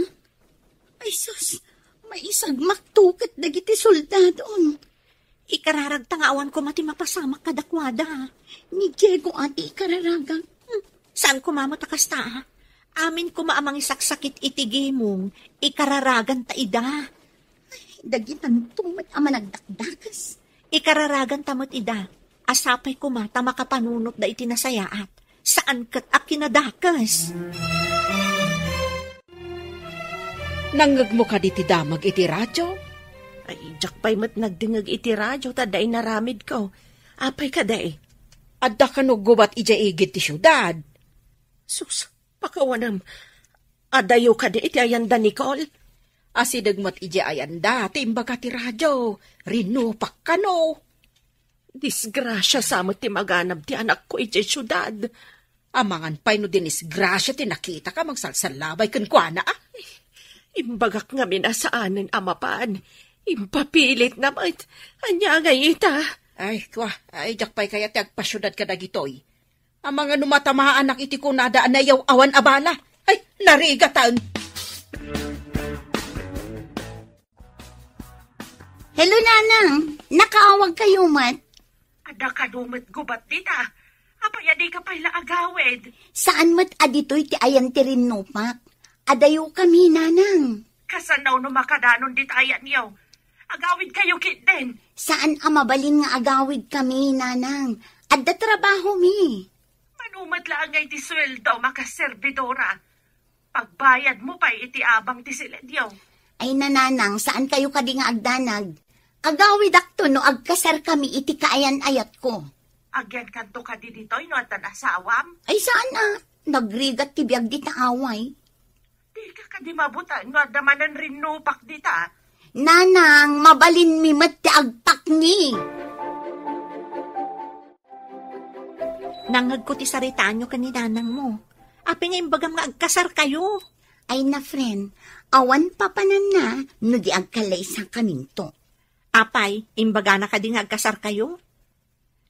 Ay, sus. May isag maktukat dagiti soldadon. Ikararag tangawan ko mati mapasamak kadakwada. Ni Diego ati ikararagang. Saan ko mamatakas ta ha? Amin ko maamang isaksakit itigi mong ikararagan ta ida. Dagitan tumat ama nagdakdakas. Ikararagan tamot ida. Asapay ko mata makapanunot da itinasayaat. Saan kat akinadakas? Nangag mo ka di ti damag iti radyo? Ay, jak pa'y mat nagdingag iti radyo, taday naramid ko. Apay ka day. Adda ka no gubat ija igit ti syudad. Sus, pakawanam. Adayo ka di iti ayanda, Nicole. Asidagmat ija ayanda, ti imbaga ti radyo. Rinupak ka no. Disgrasya samot ti maganab ti anak ko iti syudad. Amangan pa'y no dinisgrasya ti nakita ka magsalsalabay kankwana ah. Imbagak nga minasaanan amapaan. Impapilit naman. Anya nga ita. Ay, kwa. Ay, jak pa'y kaya ti agpasyudad ka dagitoy. Ang mga numatama anak iti kunada na yaw awan abala. Ay, narigatan. Hello, Nanang. Nakaawag kayo, Mat. Ada ka dumit gubat dita. Apaya di ka pala agawid. Saan mat aditoy ti ayan ti rinnupak? Adayo kami, Nanang. Kasanaw no makadanon di tayan yaw. Agawid kayo kit din. Saan amabalin nga agawid kami, Nanang? Adda trabaho mi. Manumat lang ngay ti sweldo makaservidora. Pagbayad mo pa iti abang ti silid yaw. Ay, Nanang, saan kayo kadi nga agdanag? Agawid akto no agkasar kami iti kaayan ayat ko. Agyan kanto ka di ditoy no at asawam? Ay, saan na? Nagrigat ti biyag di taaway. Di ka kadi mabutan no at damanan rin nupak dita. Nanang, mabalin mi mat ti agpak ni. Nangag ko ti saritaan nyo kaninanang mo. Api nga imbagam nga agkasar kayo. Ay na, friend, awan papanan na no di agkalay sa kaminto. Apay, imbaga na ka di nga agkasar kayo?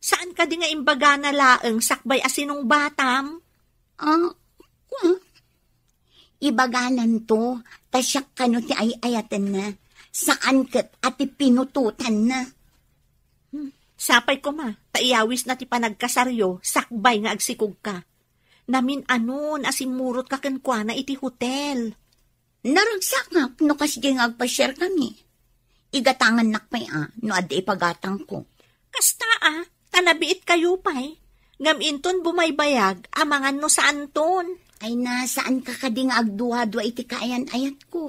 Saan ka di nga imbaga na laeng sakbay asinong batam? Ibaganan to, tasyak kano ti ay-ayatan na. Saan kat ati pinututan na? Sapay ko ma, taiyawis na ti panagkasaryo, sakbay nga agsikog ka. Namin anon, asimurot ka kankwana iti hotel. Naragsak nga, no kasi nga agpa-share kami. Igatangan nakpay no adi ipagatang ko. Kasta tanabiit kayo pa'y. Ngaminton bumaybayag, amangan no saan ton. Ay nasaan ka kadi nga agduwa-dua iti kaayan-ayat ko.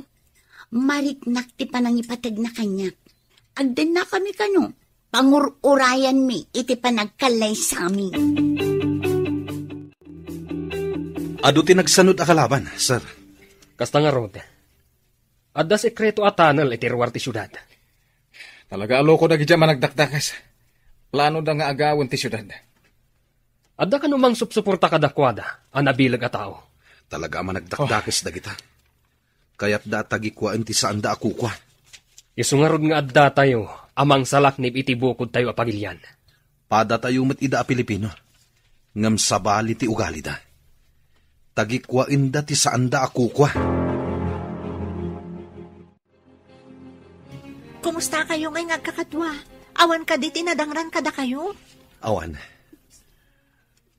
Mariknak ti panangipatag na kanyak. Agdan na kami kano. Pangururayan mi iti panagkalay sa amin. Ado ti nagsanod a kalaban, sir. Kasta nga rod. Adda sekreto a tunnel iti ruwar ti syudad. Talaga aloko na gidya managdakdakas. Plano da nga agawin ti syudad. Adda ka numang supsuporta kadakwada, anabilag a tao. Talaga managdakdakes da kita. Kaya't da tagikwaan ti saan da akukwa. Isungarod nga adda tayo, amang salaknib iti bukod tayo apagilyan. Pada tayo mat ida a Pilipino. Ngam sabali ti ugali da. Tagikwain da ti saan da akukwa. Kumusta kayo ngay ngagkakadwa? Awan ka di tinadangran kada kayo? Awan.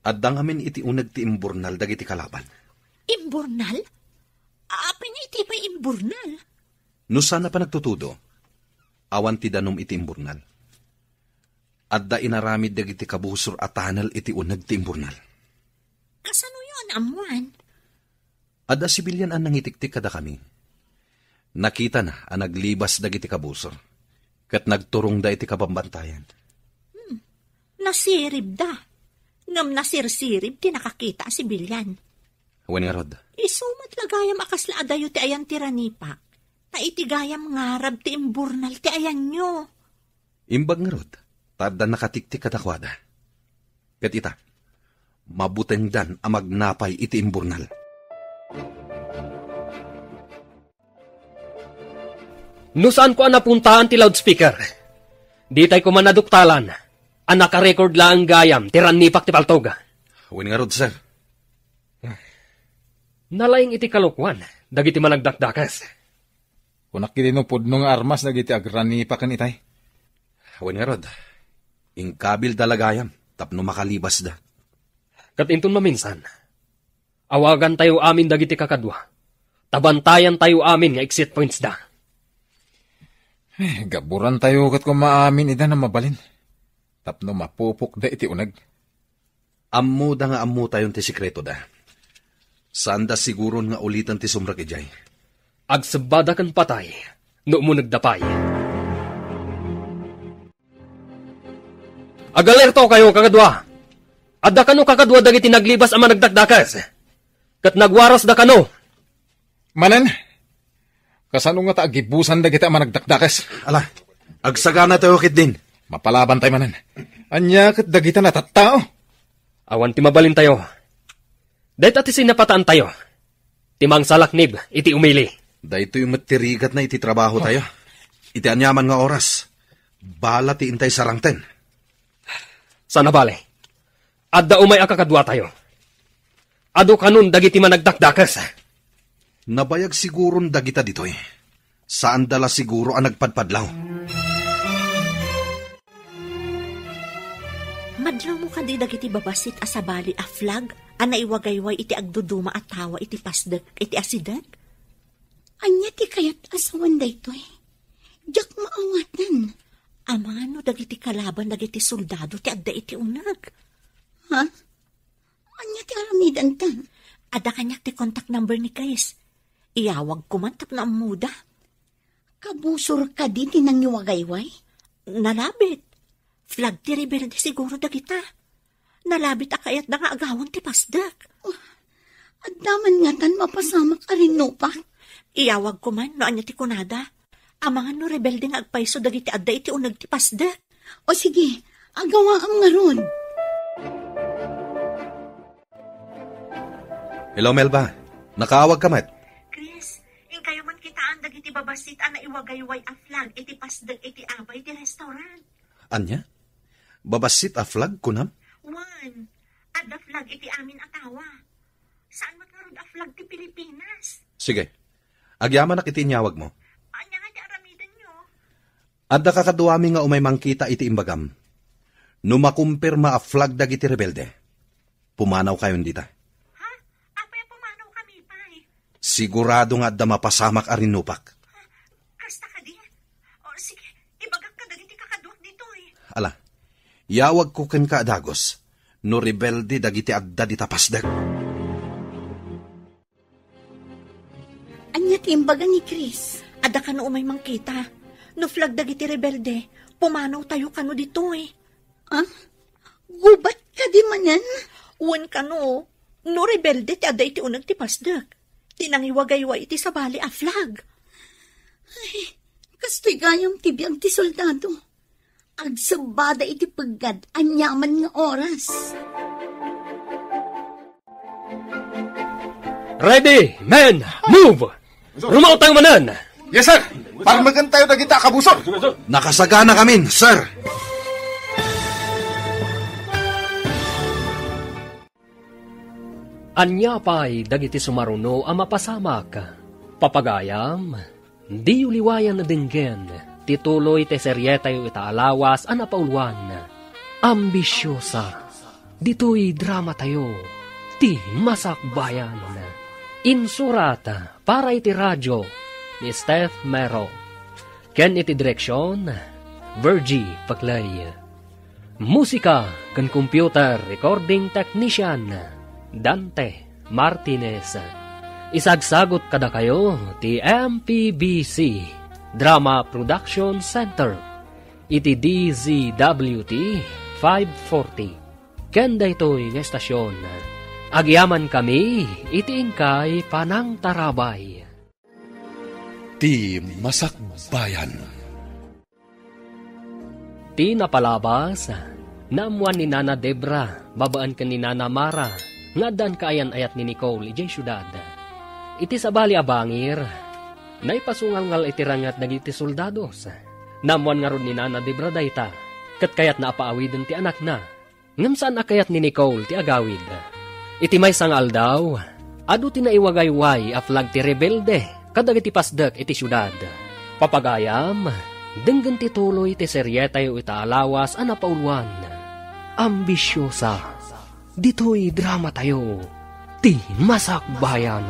Adda ngamin iti unag ti imburnal dagiti kalaban. Imburnal? Apin nga iti pa imburnal? No sana pa nagtutudo, awan ti danom iti imburnal. Adda inaramid dagiti kabusor at tanal iti unag ti imburnal. Kasano yun, amuan? Adda sibilyan ang nangitiktik kada kami. Nakita na ang naglibas dagiti kabusor. Kat nagturong da iti kabambantayan. Nasirib da. Ngam nasirsirib ti nakakita si Bilyan. Wen nga rod. Isumat lagayam akasla adayo ti ayan tiranipa. Ta iti gayam ngarab ti imburnal ti ayan nyo. Imbag nga rod. Tada nakatiktik katakwada. Kat ita, mabuteng dan ang magnapay iti imburnal. No saan ko napuntaan ti loudspeaker? Di tayo ko manaduktalan. Ang nakarecord lang gayam, tiranipak ti paltoga. Wen nga rod, sir. Nalaying iti kalukwan, dagiti managdakdakas. Kunak kitinupod nung armas na giti agranipa kan itay. Wen nga rod. Ingkabil dalagayam, tapno makalibas da. Katinton maminsan, awagan tayo amin dagiti kakadwa. Tabantayan tayo amin nga exit points da. Gaburan tayo kat kung maamin ida na mabalin. Tapno mapupok da iti unag. Ammo da nga ammo tayon ti sikreto da. Saan da siguro nga ulitan ti sumrak ijay. Agsabada kan patay, no mo nagdapay. Agalerto kayo kakadwa. Adda kano kakadwa dagiti naglibas ama nagdakdakas. Kat nagwaras da kano. Manan, kasano nga ta agibusan dagiti ama nagdakdakas. Ala, agsagana tayo kit din. Mapalaban tayo manan. Anya kat dagita na tattao. Awan ti mabalin tayo. Dahit ati sinapataan tayo. Timang salaknib, iti umili. Dahito yung matirigat na iti trabaho tayo. Iti anyaman nga oras. Bala ti intay sarangten. Sana bale. Adda umay akakadwa tayo. Ado kanun dagiti managdakdakas. Nabayag siguron dagita ditoy. Saan dala siguro ang nagpadpadlaw? Madlaw mo kadi dagiti babasit asabali a flag, ana iwagayway iti agduduma at tawa iti pasdag, iti asidag. Anya ti kayat asawan daytoy. Jak maawatan. Amano dagiti kalaban dagiti soldado ti adda iti unag. Ha? Anya ti aramidan ta? Ada kanyak ti contact number ni Chris. Iyawag ko man tapno ang muda. Kabusor ka din tinangiwagayway? Nalabit. Flag ti rebelde siguro dagita. Nalabit akayat na nga agawon ti pasdag. At daman nga tan mapasamak arin no pa. Iyawag ko man no anya ti kunada. Amangan no rebelde nga agpaiso dagiti adda iti unag ti pasdag. O sige, agawa am nga ron. Hello, Melba. Nakaawag ka mat? Chris, kayo man kitaan dagiti babasit ana iwagayway a flag iti pasdag iti abay ti restaurant. Anya? Babasit a flag kunam? One. Adda flag iti amin atawa. Saan matngarod a flag ti Pilipinas? Sige. Agyaman na kitinyawag mo. Anya nga ti aramidan nyo? Adda kakaduami nga umay mangkita iti imbagam. Numakumpirma a flag dagiti rebelde. Pumanaw kayon dita. Ha? Apay pumanaw kami pay. Sigurado nga adda mapasamak arin nupak. Kasta ka di? O sige, ibagak ka dagiti kakadwak dito eh. Ala, yawag ko ken ka adagos. No rebelde dagiti adda dita pasdag. Anya ti imbaga ni Chris? Adda ka no umay mangkita. No flag dagiti rebelde, pumanaw tayo kano dito eh. Ah? Gubat ka di manan? Uwan kano, no rebelde ti adda iti unag ti pasdag. Tinangiwagayway iti sabali a flag. Ay, kastoy gayam ti biyag ti soldado. Agsabada iti paggad, anyaman nga oras. Ready, men, move! Rumaw tayo manan! Yes, sir! Para magantayo na kita, kabusor! Nakasagana kami, sir! Anya pa'y dagiti sumaruno ang mapasamak. Papagayam, di uliwayan na dinggen, tituloy te seryetayo itaalawas ang napauluan. Ambisyosa, dito'y drama tayo, ti masakbayan. Insurata para iti radyo ni Steph Mero. Ken iti direksyon, Virgie Paclay. Musika kan computer recording technician, Dante Martinez. Isagsagot kada kayo ti MPBC Drama Production Center iti DZWT 540. Kenda ito'y nga estasyon. Agyaman kami iti ingkay panang tarabay. Ti Masakbayan. Ti napalabas naamuan ni Nana Debra, babaan ka ni Nana Mara, nga dan kaayan ayat ni Nicole, ijay syudad. Iti sabali abangir, naipasungal iti rangat nagiti soldados. Namuan nga ron ni Nana Debra dayta, kat kayat na apaawidin ti anak na. Ngam saan akayat ni Nicole ti agawid. Iti may sangal daw, adu ti naiwagayway a flag ti rebelde, kadag iti pasdak iti syudad. Papagayam, denggan ti tuloy ti seryetayo itaalawas a napauluan. Ambisyosa. Dito'y drama tayo, ti masakbayan.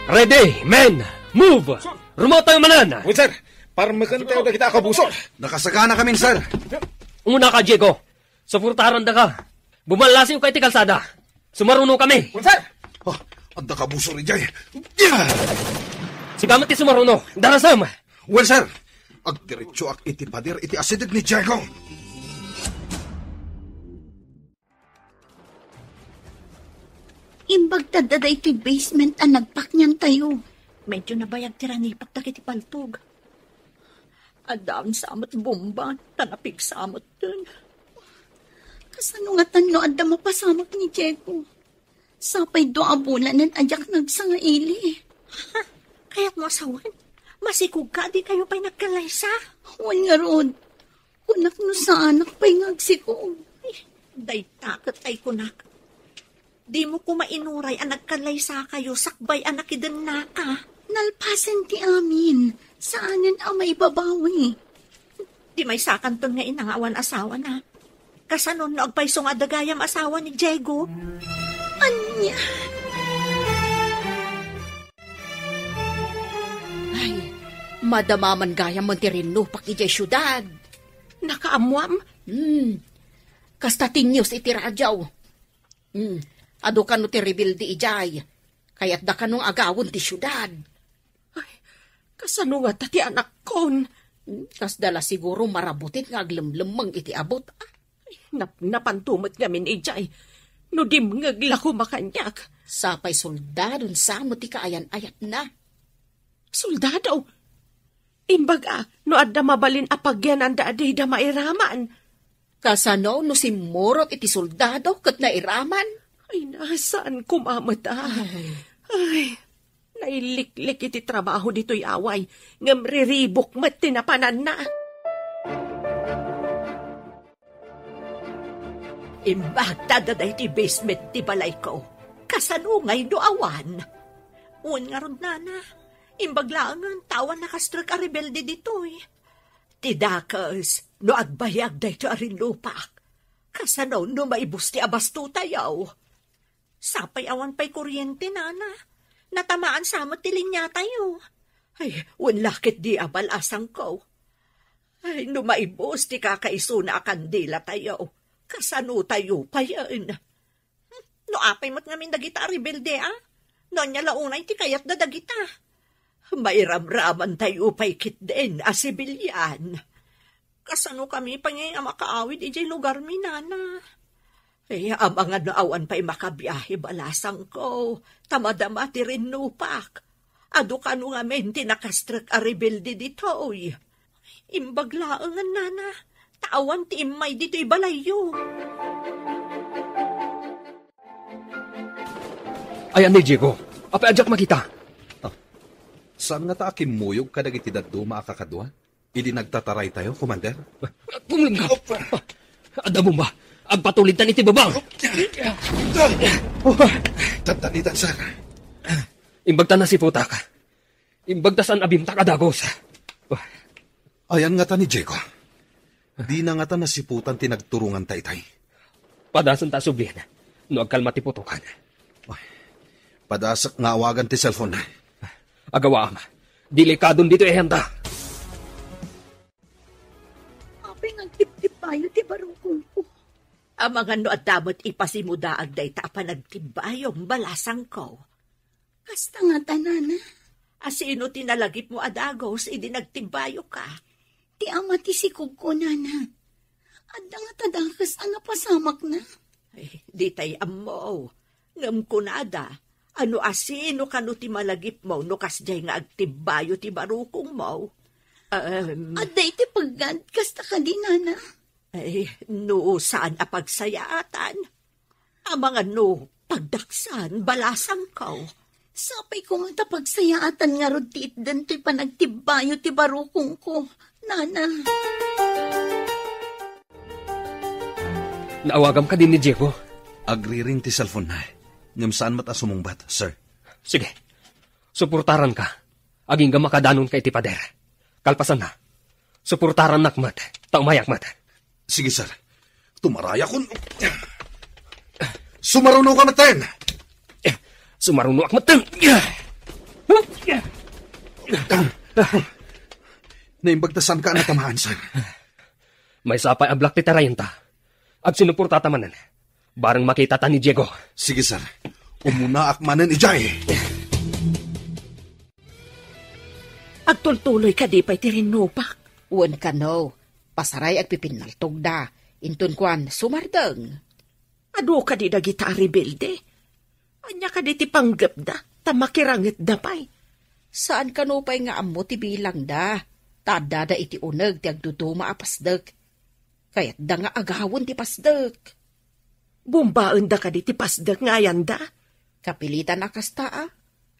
Ready, men, move! Rumaw tayo manan! Wait, sir! Para magantayo na kita, kabusor! Nakasagana kami, sir! Una ka, Diego. Sa furtaran da ka. Bumalasi yung kay ti kalsada. Sumaruno kami. Wait, sir! Oh, At nakabuso rin dyan. Sigamat ti sumaruno. Darasam! Well, sir. Agdiretso ak iti pader iti asideg ni Diego. Imbag tadada iti basement ang nagpak niyan tayo. Medyo nabayag tiranipak na kiti paltog. Adaan samot bomba, tanapig samot dun. Kasano nga tanlo adda mapasamak ni Diego. Sapay do abulanan ajak nagsangaili. Kaya't mo asawan, masikog ka di kayo pa'y nagkalaysa. Wan nga rod. Kunak no sa anak pa'y ngagsikog. Day takot ay kunak. Di mo ko mainuray ang nagkalaysa kayo, sakbay anak idan na ka. Nalpasan ti amin. Saanan ang maibabawi? Di may sakanton nga inangawan asawa na. Kasanon na agpaysong adagayam asawa ni Diego. Anya? Ay, madamaman gayam mo ti rinupak ijay syudad. Nakaamuam? Kasta tinyos iti radyaw. Ado ka no ti rebildi ijay. Kaya't da ka nung agawon ti syudad. Ay, kasano nga tati anak kon? Kas dala siguro marabutit nga aglemlemang iti abot. Napantumot ngamin ijay. No dim ngaglako makanyak. Sapay soldadon sa mo ti kaayan-ayat na. Soldado? Imbaga, no adda mabalin apagyan ang daaday da mairaman. Kasano no simurot iti soldado kat nairaman? Ay, nasaan kumamata? Ay, nailiklik iti trabaho dito'y away. Ngam riribok mat tinapanan na. Imbag tadaday ti basement ti balay ko. Kasanungay do awan. Un nga ron nana. Imbag laangan tawan nakastrak a rebelde dito'y. Tidakas, no agbayag day to arin lupak. Kasano no maibus ti abasto tayaw. Sapay awan pa'y kuryente, nana. Natamaan sa mo tilinya tayo. Ay, unlakit di abalasang ko. Ay, no maibus ti kakaiso na kandila tayo. Kasano tayo pa yan? No apay mo't ngamin dagita rebelde, ah? No niya launay ti kayat na dagita. May ramraman tayo pa'y kitden, asibilyan. Kasano kami pa ngayon makaawid ijay lugar mi, nana. Eh, mga naawan pa'y makabiyahe balasang ko. Tamadama ti rinupak. Ado ka nung amin tinakastrak a rebelde dito, oy. Imbaglaangan, nana. Tawan ti imay dito'y balayo. Ayan ni Diego. Apay adyak makita. Saan nga ta akimuyog kadag iti daduma akakadwa? Idi nagtataray tayo, Commander? Pumuling ka. Ada mo ba? Agpatulitan iti babang. Tantanitan, sir. Imbagta na si puta ka. Imbagta saan abimta ka dagos. Ayan nga ta ni Diego. Di na nga ta nasiputan tinagturungan taytay. Padasan ta sublin. No agkalma ti putukan. Padasak nga awagan ti cellphone. Agawa ama. Delikadon dito ehenta. Apay nagtip-tip tayo ti barukong ko. Ang mga no at damot ipasimudaag day tapa nagtibayong balasang ko. Kasta nga tanana. Asino tinalagip mo adagos, idi nagtibayo ka. Ti ama ti sikog ko, nana. Adda nga tadakas ang napasamak na. Ay, di tay amo. Ngam kunada. Ano asino kano ti malagip mo no kasjay nga agtibayo ti barukong mo? Aday ti pagad, kasta ka di, nana. Ay, no saan apagsayaatan? Ang mga no, pagdaksan, balasang ko. Sapay ko nga tapagsayaatan nga rod ti itdan to'y panagtibayo ti barukong ko, nana. Naawagam ka din ni Diego. Agriring ti cellphone na. Ngam saan mata sumungbat, sir? Sige. Suportaran ka. Aging ga makadanon kay ti pader. Kalpasan na. Suportaran nakmat. Taumayak mat. Sige, sir. Tumaraya kun. Sumaruno ka maten! Sumaruno ak maten! Naimbagtasan ka na tamaan, sir. May sapay ablak ti tarayenta. Ag sinuportata manan. Barang makita ta ni Diego. Sige, sir. Umuna akmanan ijay. Agtultuloy ka di pa'y tirinupak. Uwan ka no, pasaray at pipinaltog da. Intun kwan, sumardeng. Ado ka di dagita rebelde. Anya ka di ti panggap da, tamakirangit da pa'y. Saan ka no pa'y nga amo ti bilang da? Tada da iti uneg ti agduduma a pasdek. Kaya't da nga agawon ti pasdek. Bumbaan da ka di ti pasdek ngayan da. Kapilitan akasta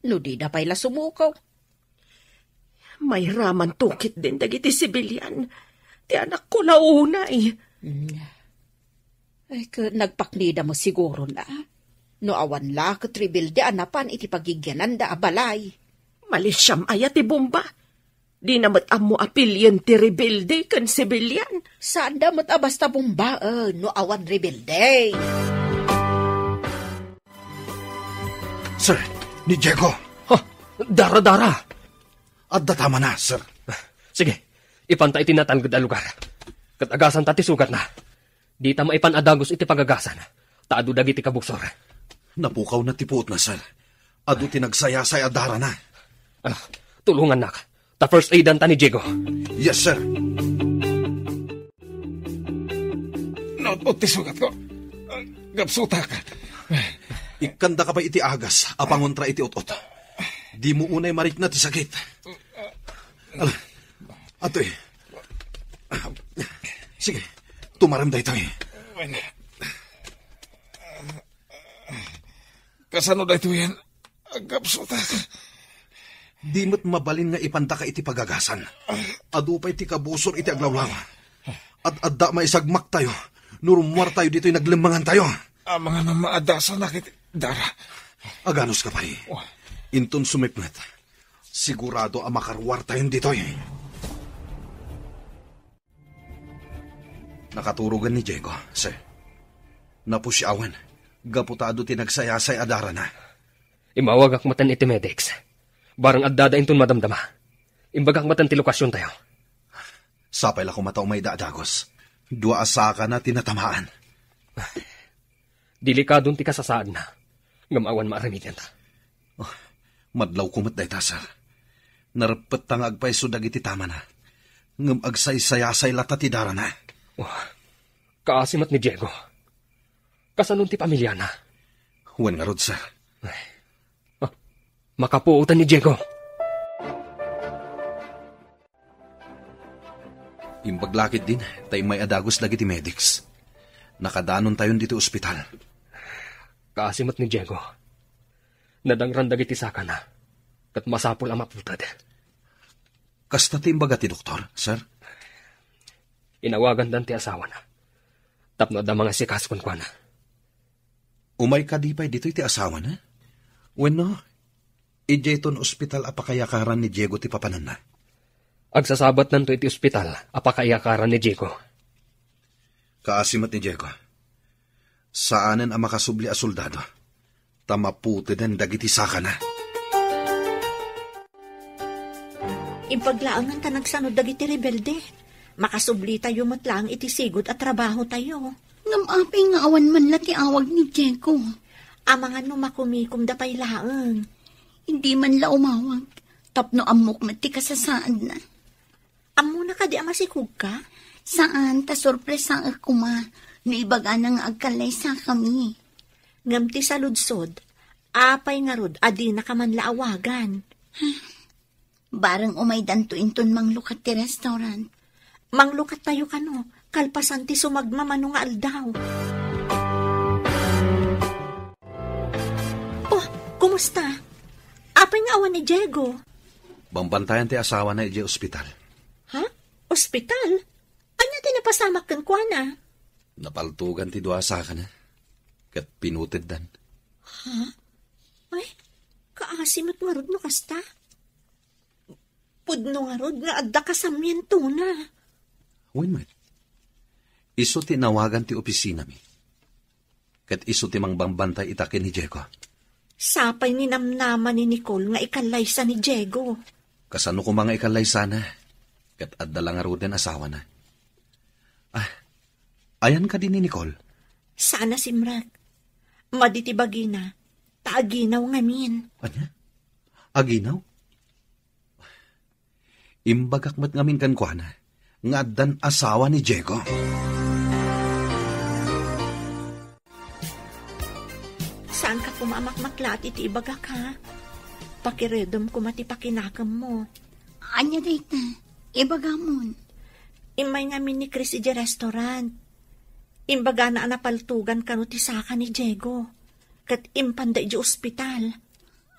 no di da pa'y la sumukaw. May raman tukit din dagiti sibilyan. Ti anak ko launay. Ay, nagpaknida mo siguro na. No awan la katribilde anapan iti pagigyanan da abalay. Malis siyam ayat ti bomba. Di namat amo apilyan ti rebelde kan sibilyan. Saan da mat abasta bombaan no awan rebelde? Sir, ni Diego. Dara-dara. Adda tama na, sir. Sige, ipanta iti natanggad a lugar. Katagasan tati sugat na. Di ta maipanadagos iti pagagasan. Taado dagiti kabuksor. Napukaw na tipuot na, sir. Adu tinagsayasay adara na. Tulungan nak. Ta first aidan ta ni Diego. Yes, sir. Naot ti sugat ko. Gapsuta ka. Ikanda ka pa iti agas, apangontra iti utot. Di mo unay marik na ti sakit. Atoy. Sige, tumaram da ito eh. Kasano da ito yan? Agapsuta ka. Di mo't mabalin nga ipanta ka iti pagagasan. Adupay ti kabusor iti aglawlaw. At adda maisagmak tayo. Nurumwar tayo dito'y naglimangan tayo. Ang mga namaadasan na kiti dara. Aganos ka pa eh. Inton sumipnat. Sigurado ang makarwar tayo dito eh. Nakaturugan ni Diego, sir. Napusyawan. Gaputado tinagsayasay adara na. Imawag akmatan iti medics. Barang addada inton madamdama. Imbag akmatan ti lokasyon tayo. Sapay la kumataw may dadagos. Dua asaka na tinatamaan. Delikadong ti kasasaan na. Ngamawan maaramidyan ta. Madlaw kumat day ta, sir. Narapet tang agpaiso dagiti tama na. Ngam agsaysayasay latatidara na. Kaasimat ni Diego. Kasanong ti pamilya na. Huwan nga rod, sir. Makapuutan ni Diego. Imbaglakit din, tayo may adagos dagiti medics. Nakadanon tayon dito ospital. Kaasimat ni Diego. Nadangran dagiti saka na. Kat masapul ang maputad. Kasta ti imbaga ti doktor, sir? Inawagan dan ti asawa na. Tapno da mga sikaskon kwa na. Umay ka di pa'y dito ti asawa na? Bueno, ijeton ospital apakayakaran ni Diego ti papanan na. Agsasabat nanto iti ospital apakayakaran ni Diego. Kaasimat ni Diego. Saanen ang makasubli a soldado? Tamaputi den dagiti saka na. Impaglaangan ta nagsanod dagiti rebelde. Makasubli tayo matlang iti sigod at trabaho tayo. Ngamapi nga awan man la ti awag ni Diego. Amangan no makumikom da pay laang. Hindi man la umawag. Tapno amok na ti kasasaan na. Amo na ka di amasikog ka? Saan ta sorpresa ako ma. Naibaga na nga agkalay sa kami. Ngamti sa ludsod, apay nga rod, adi na ka man laawagan. Barang umaydan to inton manglukat ti restaurant. Manglukat tayo kano, kalpasan ti sumagmamano nga aldaw. Oh, kumusta? Apay nga awan ni Diego. Bambantayan ti asawa na ije ospital. Ha? Ospital? Anya tinapasamak kang kuana? Napaltugan ti dua saka na. Kat pinutid dan. Ha? Ay, kaasimot nga rod no kasta. Pudno nga rod nga adda kasamyento na. Uwin man. Iso ti nawagan ti opisina mi. Kat iso ti mangbambantay itakin ni Diego. Sapay ni namnaman ni Nicole nga ikalaysa ni Diego. Kasano ko mga ikalaysa na. Kat adda lang nga rod asawa na. Ayan ka din ni Nicole. Sana simrak. Maditibagi na. Taaginaw ngamin. Anya? Aginaw? Imbagak mat ngamin kan kuana, nga dan asawa ni Diego. Saan ka kumamakmaklat iti ibagak ha? Pakiredom ko mati pakinakam mo. Anya dayta, ibagamon. Imay ngamin ni Chris iti restaurant. Imbaga na anapaltugan kanu ti saka ni Diego. Kat impanda iti ospital.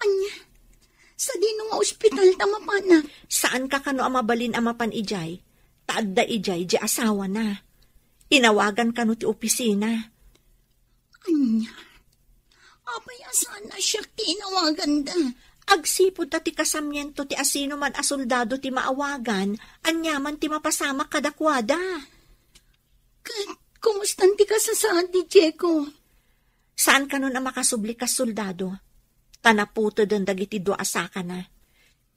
Anya, sa dino nga ospital tamapanak. Saan ka kanu amabalin amapan ijay? Taadda ijay di asawa na. Inawagan kanu ti opisina. Anya, apay asan na siya tinawagan da? Agsipod ta ti kasamyento ti asino man a soldado ti maawagan, anyaman ti mapasamak kadakwada. Kumustan ti kasasaan ti Diego? Saan ka nun ang makasubli ka soldado? Tanaputo doon dagiti do asaka na.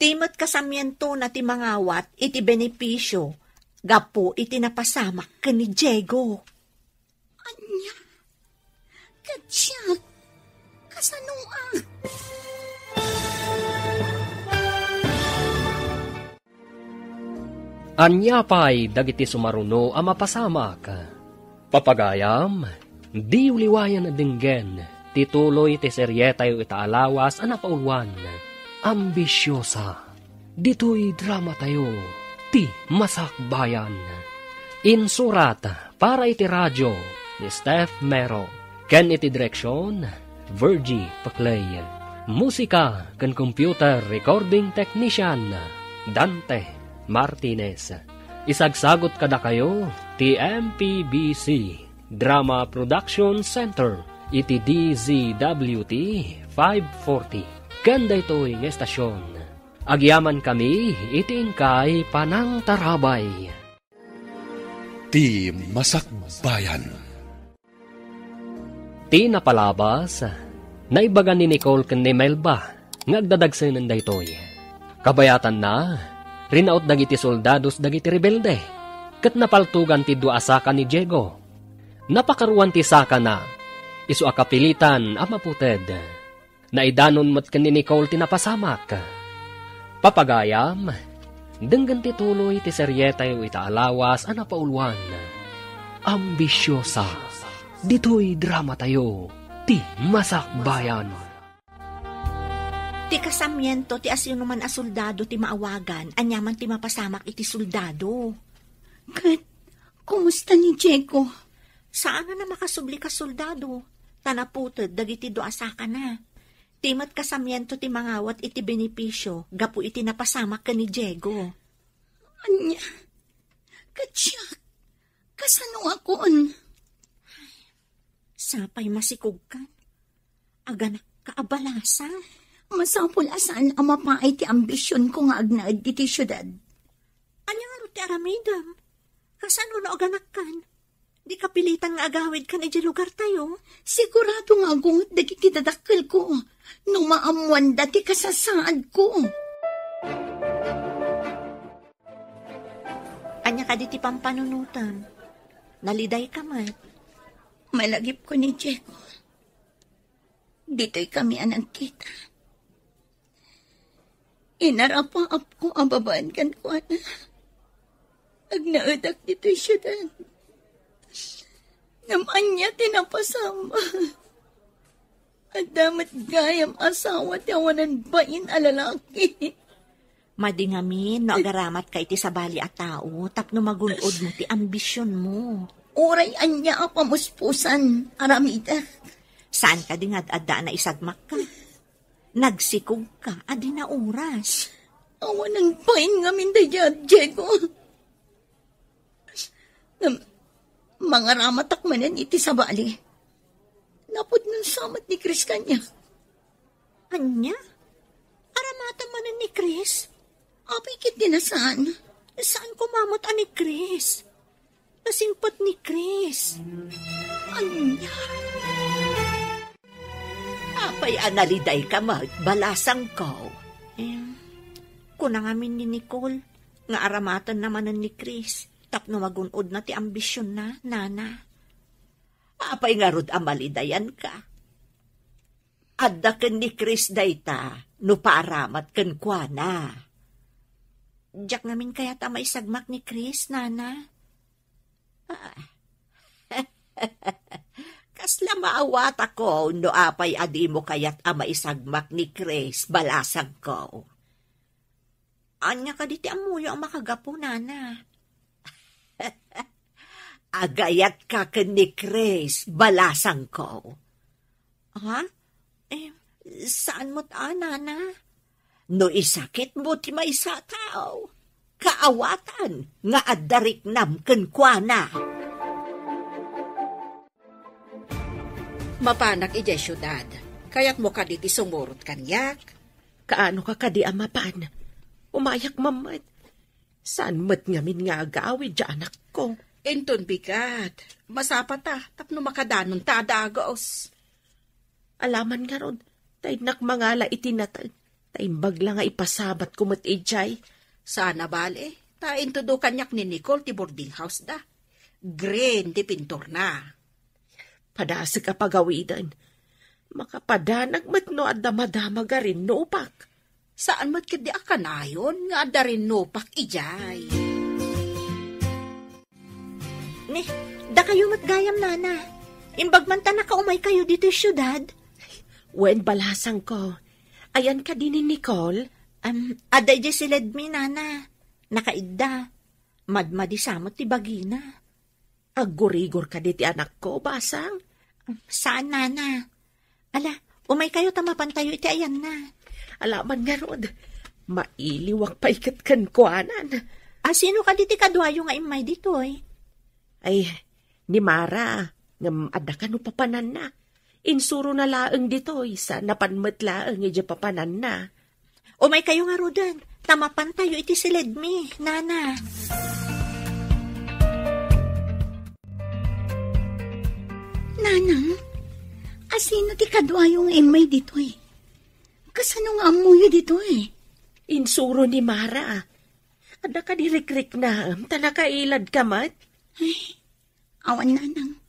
Timot kasamyento na ti mangawat iti benepisyo. Gapo iti napasamak ka ni Diego. Anya, katsyak, kasanua. Anya pa'y dagiti sumaruno ang mapasamak. Papagayam, di uliwayan na dinggen, tituloy ti seryetayo itaalawas ang napaulwan. Ambisyosa, dito'y drama tayo, ti masakbayan. Insurat para iti radyo ni Steph Mero, ken iti direksyon, Virgie Paclay. Musika ken computer recording technician, Dante Martinez. Isagsagot kada kayo ti MPBC Drama Production Center iti DZWT 540. Ganda ito'y ng estasyon. Agyaman kami iti ingkay Panang Tarabay. Ti Masakbayan. Ti napalabas, naibagan ni Nicole ken ni Melba, ngagdadagsenan da ito'y. Kabayatan na, rinaot dagiti soldados dagiti rebelde, ket napaltugan ti dua asaka ni Diego. Napakaruan ti saka na, isu akapilitan a maputed. Naidanon mat ken ni Nicole ti napasamak. Papagayam, denggan ti tuloy ti seryeta yu itaalawas a napaulwan. Ambisyosa, dito'y drama tayo, ti masakbayan. Ti kasamyento ti asino man a soldado ti maawagan, anyaman ti mapasamak iti soldado. Kat, kumusta ni Diego? Saan na makasubli ka soldado? Tanaputod, dagiti do asaka na. Timat kasamyento ti mangawat iti benepisyo, gapu iti napasamak ka ni Diego. Anya, katsyak, kasano akon? Sapay masikog kan. Aganak kaabalasa. Masapul asan ang mapaay ti ambisyon ko nga agnaad iti syudad. Anya nga ti aramidam? Kasano na aganak kan? Di kapilitan nga agawid kan iti lugar tayo? Sigurado nga gungot dagiti dadakkel ko. Nung maamuan dati kasasaad ko. Anya ka diti pampanunutan. Naliday ka man. Malagip ko ni Diego. Dito'y kami anang kita. Inarapaap ko ang babaan kan ko na. Agnaadak dito'y syudad. Naman niya tinapasama. At damat gayam asawa tiawanan bain alalaki. Madingamin, no agaramat ka iti sabali a tao, tapno magunod mo ti ambisyon mo. Uray anya a pamuspusan, aramida. Saan ka dingad-adda na isagmak ka? Nagsikog ka, adi na oras. Awanan bain ngamin da Diego. Mga ramatak manan iti sabali. Napod ng samat ni Chris kanya. Anya? Aramata manan ni Chris? Apay kit dinasaan. Saan kumamot ni Chris? Nasingpot ni Chris. Anya? Apay analiday ka balasang ko. Kunang amin ni Nicole, nga aramatan naman ni Chris. Tapno magunod na ti ambisyon na, nana. Apay nga rod amalidayan ka. Adda ken ni Chris dayta, no paaramat ken kuana. Diyak namin kaya ta maisagmak ni Chris, nana. Kasla maawat ako, no apay adi mo kaya't ama isagmak ni Chris, balasag ko. Anya ka diti amuyo ang makagapo, nana. Agayat ka ken ni Chris, balasang ko. Ha? Saan mo't nana? No isakit mo ti maysa tao. Kaawatan nga addarik nam ken kuana. Mapanak ijay syudad. Kaya't mo ka diti sumurot kanyak. Kaano ka kadi amapan? Umayak mamat. Saan mat ngamin nga agawid dya anak ko? Enton bigat. Masapa ta, tapno makadanon ta dagos. Alaman nga ron, tay nakmangala itinatag. Taimbag lang nga ipasabat kumat ijay. Sana bale, tain todo kanyak ni Nicole ti boarding house da. Green ti pintor na. Padasa ka pagawidan. Makapadanag matno at damadama ga rin nopak. Saan mat kadi akanayon nga da rin nopak ijay. Da kayo matgayam, nana. Imbag man ta nakaumay kayo dito syudad. Wen balasang ko. Ayan ka din ni Nicole? Aday di si Ledmi, nana. Nakaidda. Madmadi samot ti bagina. Aggurigor ka diti anak ko, basang? Saan, nana? Ala, umay kayo tamapan tayo iti ayan na. Alaman nga rod. Mailiwak pa ikat kan kuanan. Sino ka diti kadwayo nga imay dito Ay, ni Mara. Ngam ada ka no papanan na. Insuro na laeng dito, sa napanmat laeng ija papanan na. Umay kayo nga rodan, tamapan tayo iti si Ledmi, nana. Nanang, asino ti kadwayong imay dito Kasano nga amuyo dito Insuro ni Mara. Ada ka dirikrik na, tanakailad ka mat? Ay, awan nanang.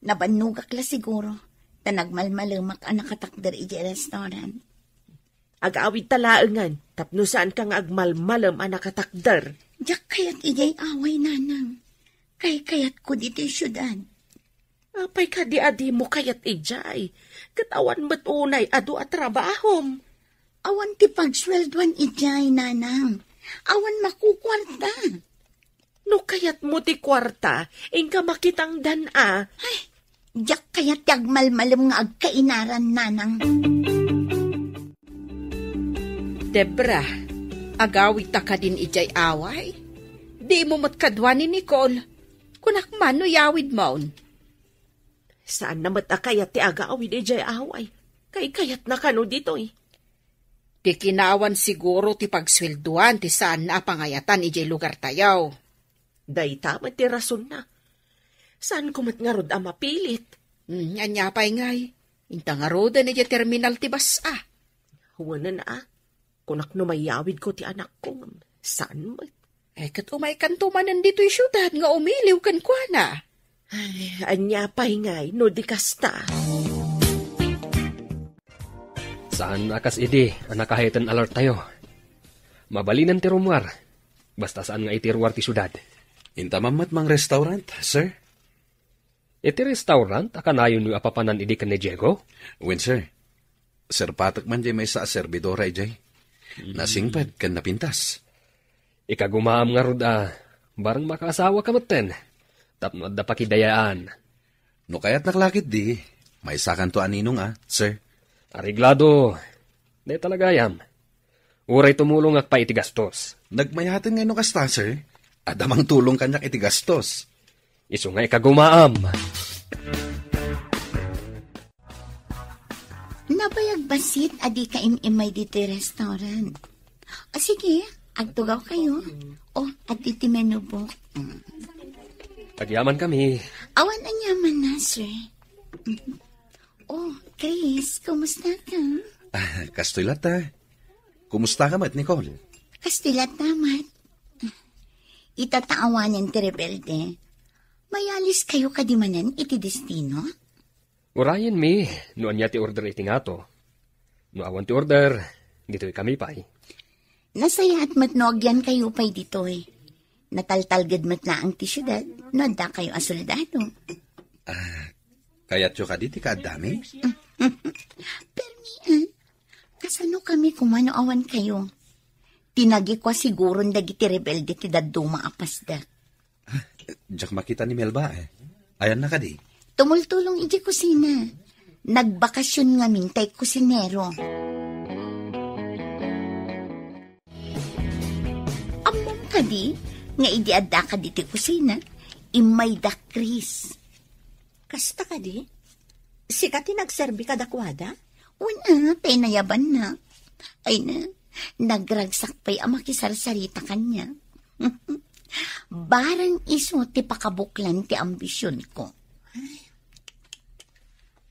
Nabanugak la siguro. Tanagmalmalumak ang nakatakder iji restaurant. Agawid talaengan, tapno saan ka nga agmalmalam ang nakatakder. Diyak kayat ijay away, nanang. Kayat ko dito syudad. Apay ka di adi mo kayat ijay. Katawan mo't unay adu at trabahom. Awan ti pagsweldoan ijay, nanang. Awan makukwarta. No kayat mo ti kwarta, ingka makitang dana. Ay, diyak kayat yagmalmalam nga agkainaran, nanang. Debra, agawid ta ka din ijay away? Di mo matkadwa ni Nicole. Kunak man no yawid maun. Saan namat akayat ti agawid ijay away? Kayat na kano dito Ti kinawan siguro ti pagswelduan ti saan na pangayatan ijay lugar tayaw. Day tama ti rason na. Saan kumat nga rod ang mapilit? Anya pa'y ngay. Inta nga rod na ijay terminal ti basa. Huwag na kunak no mayawid ko ti anak ko. Saan mo? Kat umay kantuman nandito yung syudad nga umiliw kan kwa na. Ay, anya pa'y ngay, no di kasta. Saan akas idi, anakahitan alert tayo. Mabalinan ti rumwar. Basta saan nga iti ruwar ti syudad. Intamamat mang restaurant, sir? Iti restaurant, akanayon yung apapanan idi kan ni Diego? Wen, sir. Sir Patak man jay may sa servidora ijay. Nasingpad kan napintas. Ikagumaam nga rod barang makaasawa ka maten. Tapno adda pakidayaan. No kaya't naklakit di, may sakan to aninong sir. Ariglado, di talagayam. Uray tumulong ak pa iti gastos. Nagmayatin nga no kasta, sir. Adamang tulong kanyak iti gastos. Isu nga ikagumaam. Nabayag basit adi ka imimay dito restaurant. Sige, agtugaw kayo. Adi ti menu book. Pagyaman kami. Awan ang yaman na, sir. Chris, kumusta ka? Kastilat Kumusta ka mat, Nicole? Kastilat naman. Itataawanan ti rebelde. Mayalis kayo kadimanan iti destino? Urayan mi, noan niya ti order iti nga to. No awan ti order, dito'y kami pa'y. Nasaya at matnogyan kayo pa'y dito'y. Nataltalgad mat na ang ti syudad, no da kayo asoldado. Kaya't yung kaditi kaadami? Permian, kasano kami kumano awan kayo? Tinagi ko siguro dagiti rebelde ti daduma apasda. Diyak makita ni Melba Ayan na kadi. Tumultulong iti kusina. Nagbakasyon nga mintay kusinero. Among kadi, nga idi adda ka diti kusina, imay da Chris. Kasta ka di? Sikat nagserbi ka dakwada? Una, penayaban na. Ay na, nagragsak pa'y amakisarsarita kanya. Barang iso ti pakabuklan ti ambisyon ko.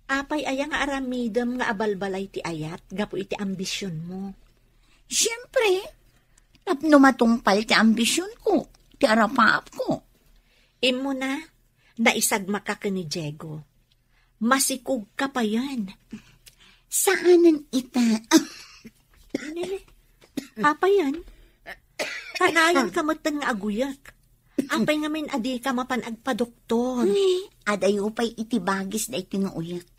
Apay ayang nga aramidam nga abalbalay ti ayat, gapo iti ambisyon mo. Siyempre, tapno matungpal ti ambisyon ko, ti arapaap ko. Imo na, naisagma ka ni Diego. Masikog ka pa yan. Saanan ita? Apa yan? Kanayon ka matang nga aguyak. Apay ngamin adi ka mapanagpa-doktor. Adayo pa'y itibagis na itinuuyak.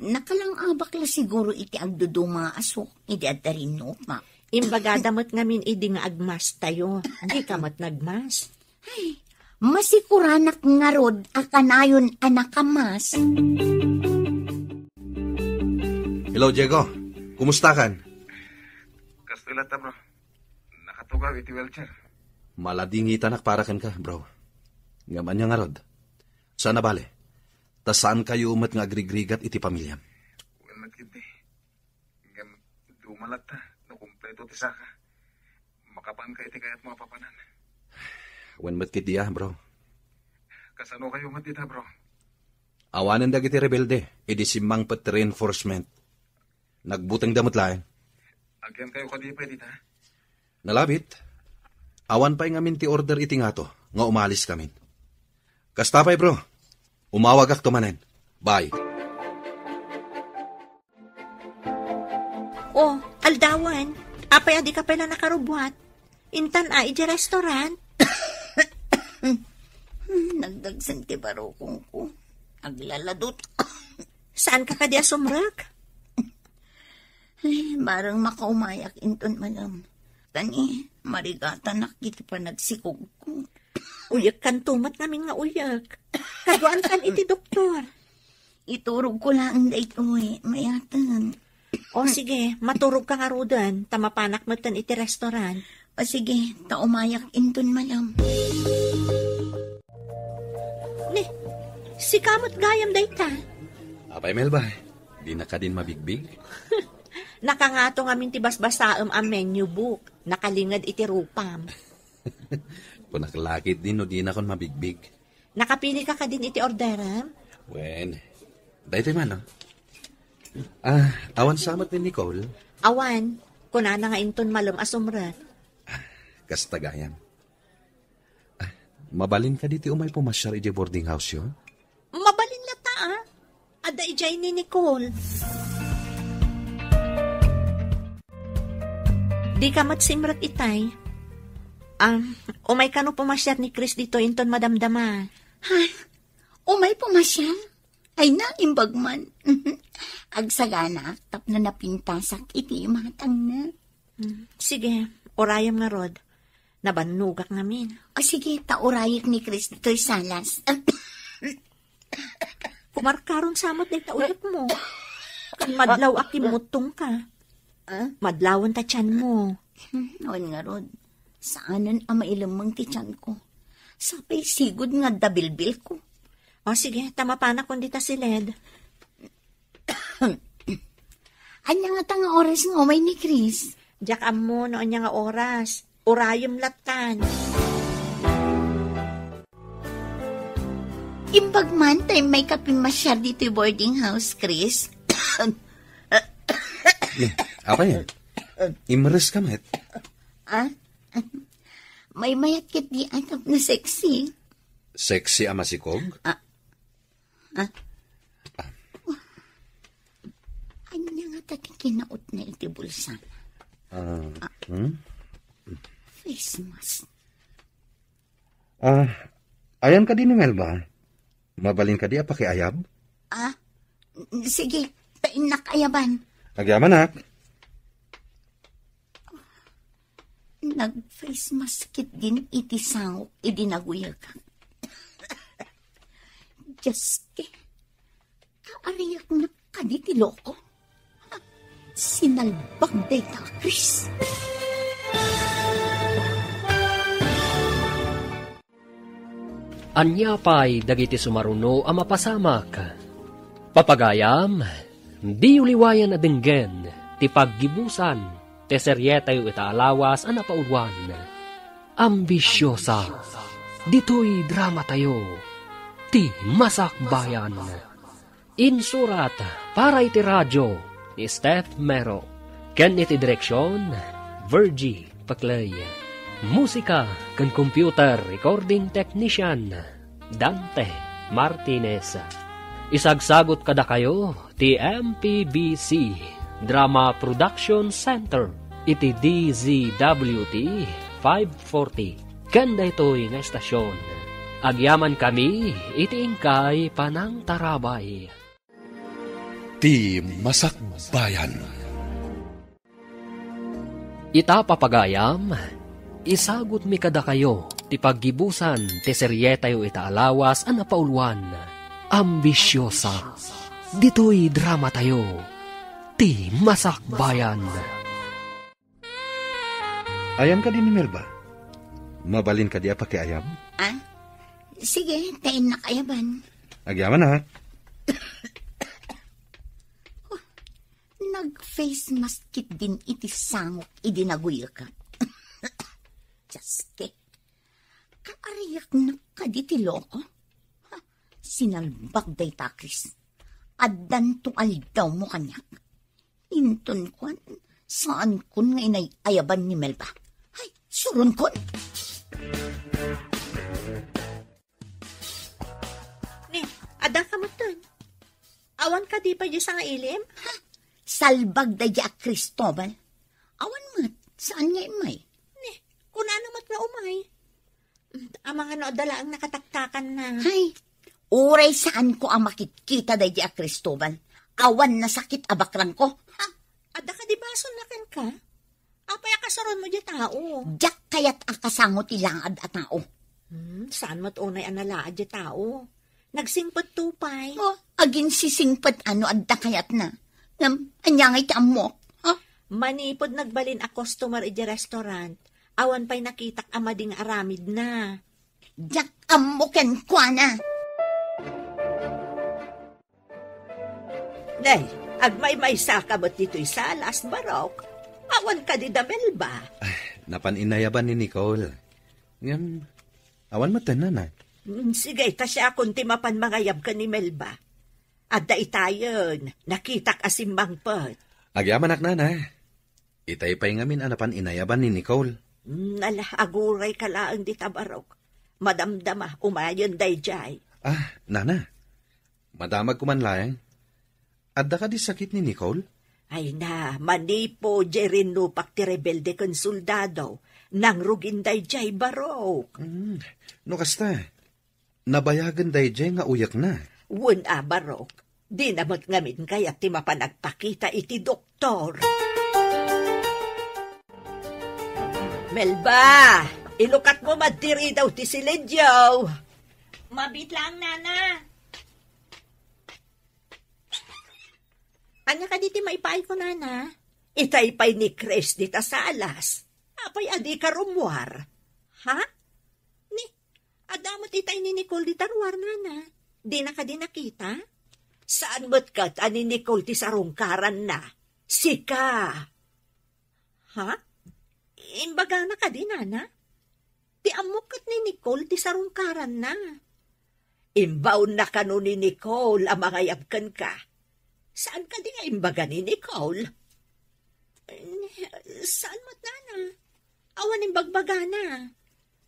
Nakalang abak la siguro iti agduduma asok, iti adarin no pa. Imbagadamat ngamin idi nga agmas tayo. Di ka mat nagmas. Ay, masikuranak nga rod, akanayon anakamas. Hello, Diego. Kumusta kan? Kastilata, bro. Nakatugaw iti wheelchair. Maladingitan para kan ka, bro. Ngaman niya nga rod. Sana bale. Ta saan kayo umat nga agrigrigat iti pamilya? Well, matkindi. Ngam, dumalat ta. Nakumpleto ti saka. Makapaan ka iti kayat mga papanan. Wen matkit diya, bro. Kasano kayo matita, bro? Awanan dagiti rebelde. Idi simang pet reinforcement. Nagbutang damot laeng. Agyan kayo kadipay dita. Nalabit. Awan pa'y ngamin ti order iti nga to, nga umalis kamin. Kastapay bro, umawag ak tumanen. Bye. Oh, aldawan. Apay adi ka pala nakarubwat. Intan iji restaurant. Nagdagsan ti barokong ko. Aglaladot. Saan ka kadi asumrak? Ay, barang makaumayak inton manam. Tani, marigata nakiti pa nagsikog ko. Uyak kan tumat namin nga uyak. Kaduan kan iti doktor. Iturog ko lang da ito mayatan. O sige, maturog ka nga rudan. Tamapanak mo tan iti restaurant. O sige, taumayak inton malam. Ne, si kamot gayam dayta. Abay Melba, di na ka din mabigbig. Nakangato nga minti basbasaam ang menu book. Nakalingad iti rupam. Kung nakalakit din, no di na kon mabigbig. Nakapili ka din iti orderam? Wen, dahito man, no? Awan samat ni Nicole. Awan, kunana nga inton malum asumrat. Kastagayan. Mabalin ka diti umay pumasyar iti boarding house yun? Mabalin lata, Ada ijay ni Nicole. Di ka matsimrat itay. Umay ka no pumasyar ni Chris dito inton madamdama. Ha? Umay pumasyar? Ay na, imbagman. Agsagana, tap na napintasak iti matang na. Sige, orayam nga rod. Nabanugak namin. O sige, taurayik ni Chris dito'y salas. Kumarkaron samot na itaulip mo. Madlaw akimutong ka. Madlawan ta tiyan mo. Noon nga rod, saanan ang mailamang ti tiyan ko. Sapay sigod nga dabilbil ko. O sige, tamapanak kundi ta si Led. Anya nga tanga oras nga umay ni Chris. Diyak amo no anya nga oras. Urayom latan. Imbagman tayo may kapimasyar dito yung boarding house, Chris. Apa yan? Imres ka, met. May mayat kit di atap na sexy. Sexy ama si Kog? Anya nga tati kinaot na iti bulsa. Face mask. Ayan ka din ni Melba. Mabalin ka di pakiayab? Sige, painak ayaban. Agyaman nak. Nag-face mask kit din iti sangok idinaguyag. Jaske, kaariyak na kaditi loko. Sinalbag day ta, Chris. Anya pa'y dagiti sumaruno ang mapasamak. Papagayam, di uliwayan na denggen, ti paggibusan, ti seryetayo itaalawas ang napaulwan. Ambisyosa, dito'y drama tayo, ti masakbayan. Insurat para iti radyo ni Steph Mero, ken iti direksyon, Virgie Paclay. Musika kan computer recording technician Dante Martinez. Isagsagot kada kayo ti MPBC Drama Production Center iti DZWT 540 kanda ito'y nga estasyon. Agyaman kami iti ingkay panang tarabay. Ti Masakbayan. Ita papagayam, isagot mi kada kayo, ti paggibusan, ti seryetayo itaalawas, ang napaulwan. Ambisyosa, dito'y drama tayo, ti masakbayan. Ayan ka din ni Melba. Mabalin ka di pakiayab? Sige, painak ayaban. Agyaman na. Nag-face mask kit din iti sangok idinaguyag. Jaske, kaariyak na kaditi loko. Sinalbag day takis. Addan to aldaw mo kanyak. Inton kon, saan kon nga inay ayaban ni Melba? Ay, surun kon. Ni, ada ka mo ton. Awan ka di pa di sa nga ilim? Salbag day a Cristobal. Awan mat, saan nga imay? Kung ano mat na umay. Ang mga noodala ang nakataktakan na. Hay, uray saan ko ang makikita day a Cristobal. Awan na sakit abakrang ko. Ha? Ada ka di bason na kan ka? Apay akasaron mo di tao. Diyak kayat akasangot ilangad at tao. Saan mo't unay analaad di tao? Nagsingpot tupay. Agin sisingpot ano adda kayat na. Anyangay ti amok. Manipod nagbalin a customer iti restaurant. Awan pa'y nakitak amading aramid na. Diyak amoken kwa na. Nay, agmay-may saka ba't dito'y salas, Barok? Awan ka di damel ba? Napaninayaban ni Nicole. Ngayon, awan matanan na. Sige, tasya akong timapan mangayab ka ni Melba. Adda itayon, nakitak asimbang pot. Agyaman na na. Itay pa'y ngamin anapan inayaban ni Nicole. Aguray ka laang di tabarok. Madamdama, umayon day jay. Nana. Madamag kumanlayang. Adda ka di sakit ni Nicole? Ay na, manipo, jerinupak ti rebelde kon soldado. Nang rugin day jay barok. No kasta, nabayagan day jay nga uyak na. Wun barok. Di namot ngamin kaya ti mapanagpakita iti doktor. Melba, ilukat mo madiri daw ti silidyo. Mabit lang, Nana. Anya ka diti maipay ko, Nana? Itaypay ni Chris di ta sa alas. Apay adi ka rumwar. Ha? Ni, adamot itay ni Nicole di tarwar, Nana. Di na ka di nakita? Saan mo't kat ani Nicole ti sarungkaran na? Sika. Ha? Imbaga na ka di, Nana? Ti amok kat ni Nicole ti sarungkaran na. Imbaw na ka no ni Nicole ang mga yabkan ka. Saan ka di nga imbaga ni Nicole? Saan mo't, Nana? Awan imbagbaga na.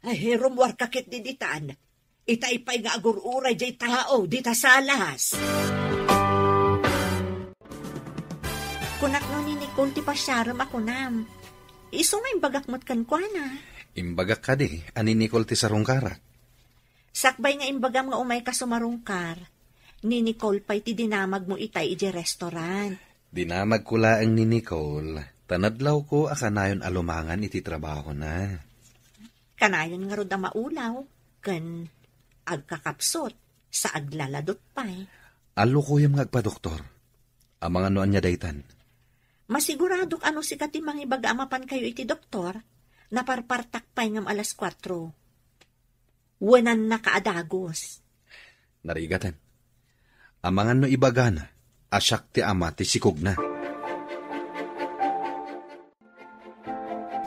Ay, rumwar kakit di ditan. Itaypay nga agururay jay tao di ta salas. Kunak no ni Nicole ti pasyaram ako nam. Iso nga imbagak mo't kan kwa na. Imbagak ka di, ani Nicole ti sarungkara. Sakbay nga imbagam nga umay ka sumarungkar. Ni Nicole pa'y ti dinamag mo itay iji restaurant. Dinamag ko laang ni Nicole. Tanadlaw ko akanayon alumangan iti trabaho na. Kanayon nga rod ang maulaw. Kan agkakapsot sa aglaladot pa'y. Alo ko yung agpa-doktor. Ang mga noan niya daytan. Masiguradok ano si katimang ibagaamapan kayo iti doktor, naparpartakpay ngam alas 4. Wanan na kaadagos. Narigatan. Ang mga no ibagana, asyak ti ama ti sikog na.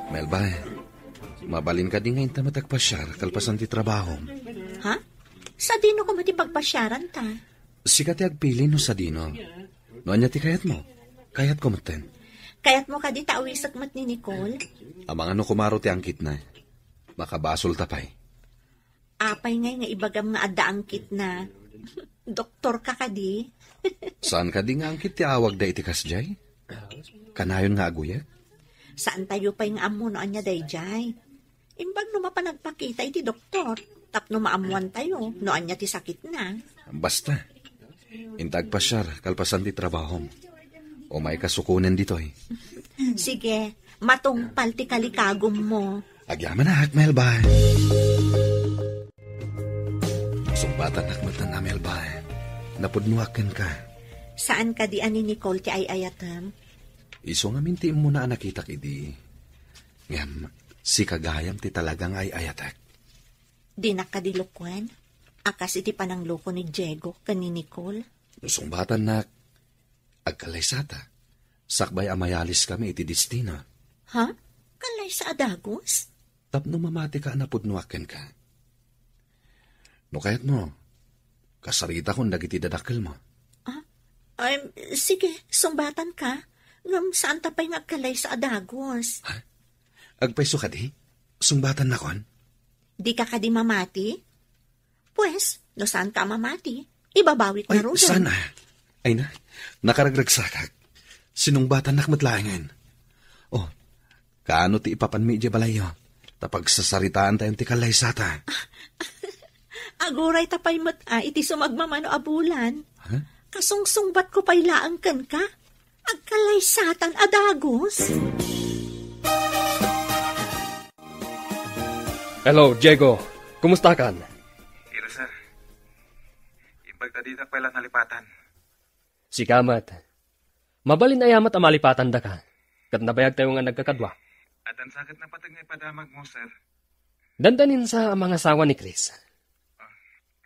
Melba, mabalin ka din ngayon ta matagpasyar kalpasan ti trabaho. Ha? Sa dino ko matipagpasyaran ta? Sika ti agpili no sa dino. Noan niya ti kayat mo. Kayat ko maten. Kayat mo ka di tawisak mat ni Nicole? Ang mga no kumaro ti angkit na. Makabasol tapay. Apay ngay nga ibagam nga adda angkit na. Doktor ka di? Saan ka di nga angkit ti awag da iti kasjay? Kanayon nga aguyat? Saan tayo pa'y nga amunoan niya dayjay? Imbag no mapanagpakita iti doktor. Tapno maamuan tayo, noan niya ti sakit na. Basta. Intag pasyar, kalpasan ti trabaho. O may kasukunan ditoy. Sige, matungpal ti kalikagom mo. Agyaman na, Melba. Sumbatan nakmatan na, Melba. Napudnuakin ka. Saan ka di ani Nicole ti ayayatam? Iso nga minti mo na nakitak idi. Ngam, si kagayam ti talagang ayayatak. Di nakadilukwan? Akas iti panangloko ni Diego kani Nicole? Sumbatan na, agkalaysata. Sakbay amayalis kami iti destino. Ha? Kalay sa adagos? Tapno mamati ka napudnuakin ka. No kahit mo, kasarita kung dagiti dadakil mo. Sige, sumbatan ka. Ngam saan tapay nga kalay sa adagos? Ha? Agpaiso ka di? Sumbatan na kon? Di ka di mamati? Pues, no saan ka mamati? Ibabawit na rin. Sana. Ay na, nakaragragsakak. Sinungbatan nakmatlaangan. Oh, kaano ti ipapanmi di balayo? Tapag sasaritaan tayong ti kalay sata. Aguray tapay iti sumagmamano abulan. Ha? Kasungsungbat ko pa'y laangkan ka? Agkalaysatan adagos? Hello, Diego. Kumusta kan? Ira, sir. Imbagdadita pala nalipatan. Si Kamat. Mabalin ayamat ang malipatan da ka. Kat nabayag tayo nga nagkakadwa. At ang sakit na patag na ipadamag mo, sir. Dandanin sa mga asawa ni Chris.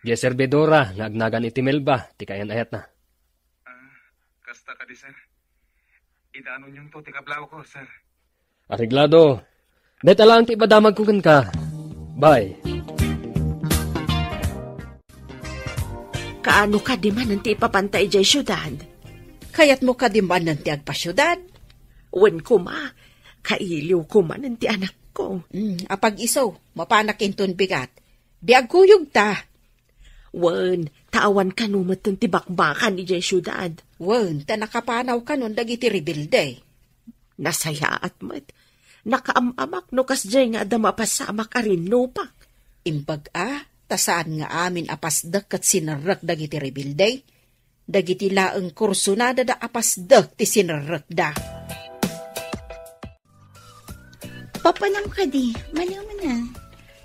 Di serbedora nga agnagan iti Melba, ti kayan ayat na. Kasta ka di, sir. Idaanon yung to, tikablaw ko, sir. Areglado. Dahit alang ti ibadamag ko ka. Bye. Kaano ka di man nanti ipapantay jay syudad? Kayat mo ka di man nanti agpasyudad? Wen ko ma, kailiw ko man nanti anak ko. Apag iso, mapanakinton bigat. Biag kuyog ta. Wen, tawan ka numat nanti bakbakan ni jay syudad. Wen, ta nakapanaw ka nun dagiti rebilde. Nasaya at mat. Nakaamamak no kasjay nga adama pasamak arin no pa. Imbag tasaan nga amin apasdak kat sinarrak dagiti rebilde. Dagiti laeng kursunada da apasdak ti sinarrak da. Papanam ka di, maliw mo na.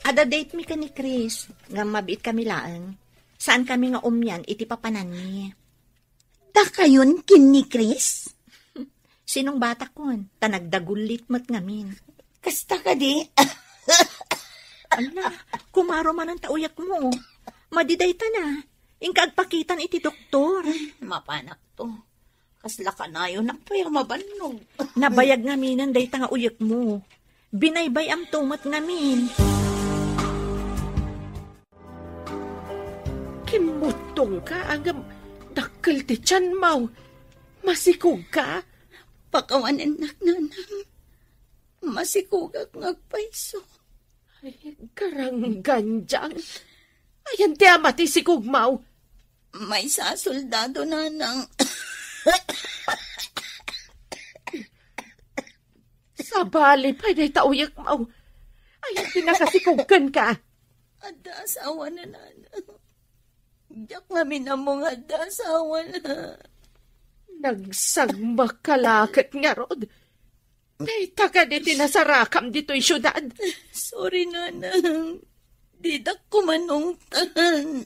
Ada date mi ka ni Chris, nga mabiit kami laeng. Saan kami nga umyan iti papanan ni? Ta kayon kin ni Chris? Sinong bata kon? Tanagdagulit mat ngamin. Kasta ka di? Ala, kumaro man ang tauyak mo. Madiday ta na. Ingka agpakitan iti doktor. Mapanak to. Kasla ka na yun, nakpaya mabanog. Nabayag ngaminan day ta nga uyak mo. Binaybay am tumat ngamin. Kimutong ka, agam dakkel ti tiyan mo. Masikog ka? Pakawanan nanang. Masikugag ngagpaiso. Ay, karanggan dyan. Ayan ti ama ti sikugmaw. May sasoldado nanang. Sa bali pa, day tauyak mo. Ay, pinakasikugkan ka. Ada asawa na Diyak kami na mong ada asawa na. Nagsagmak kalakit nga, Rod. Day taga di tinasarakam dito'y syudad. Sorry, nanang. Didak ko manungtan.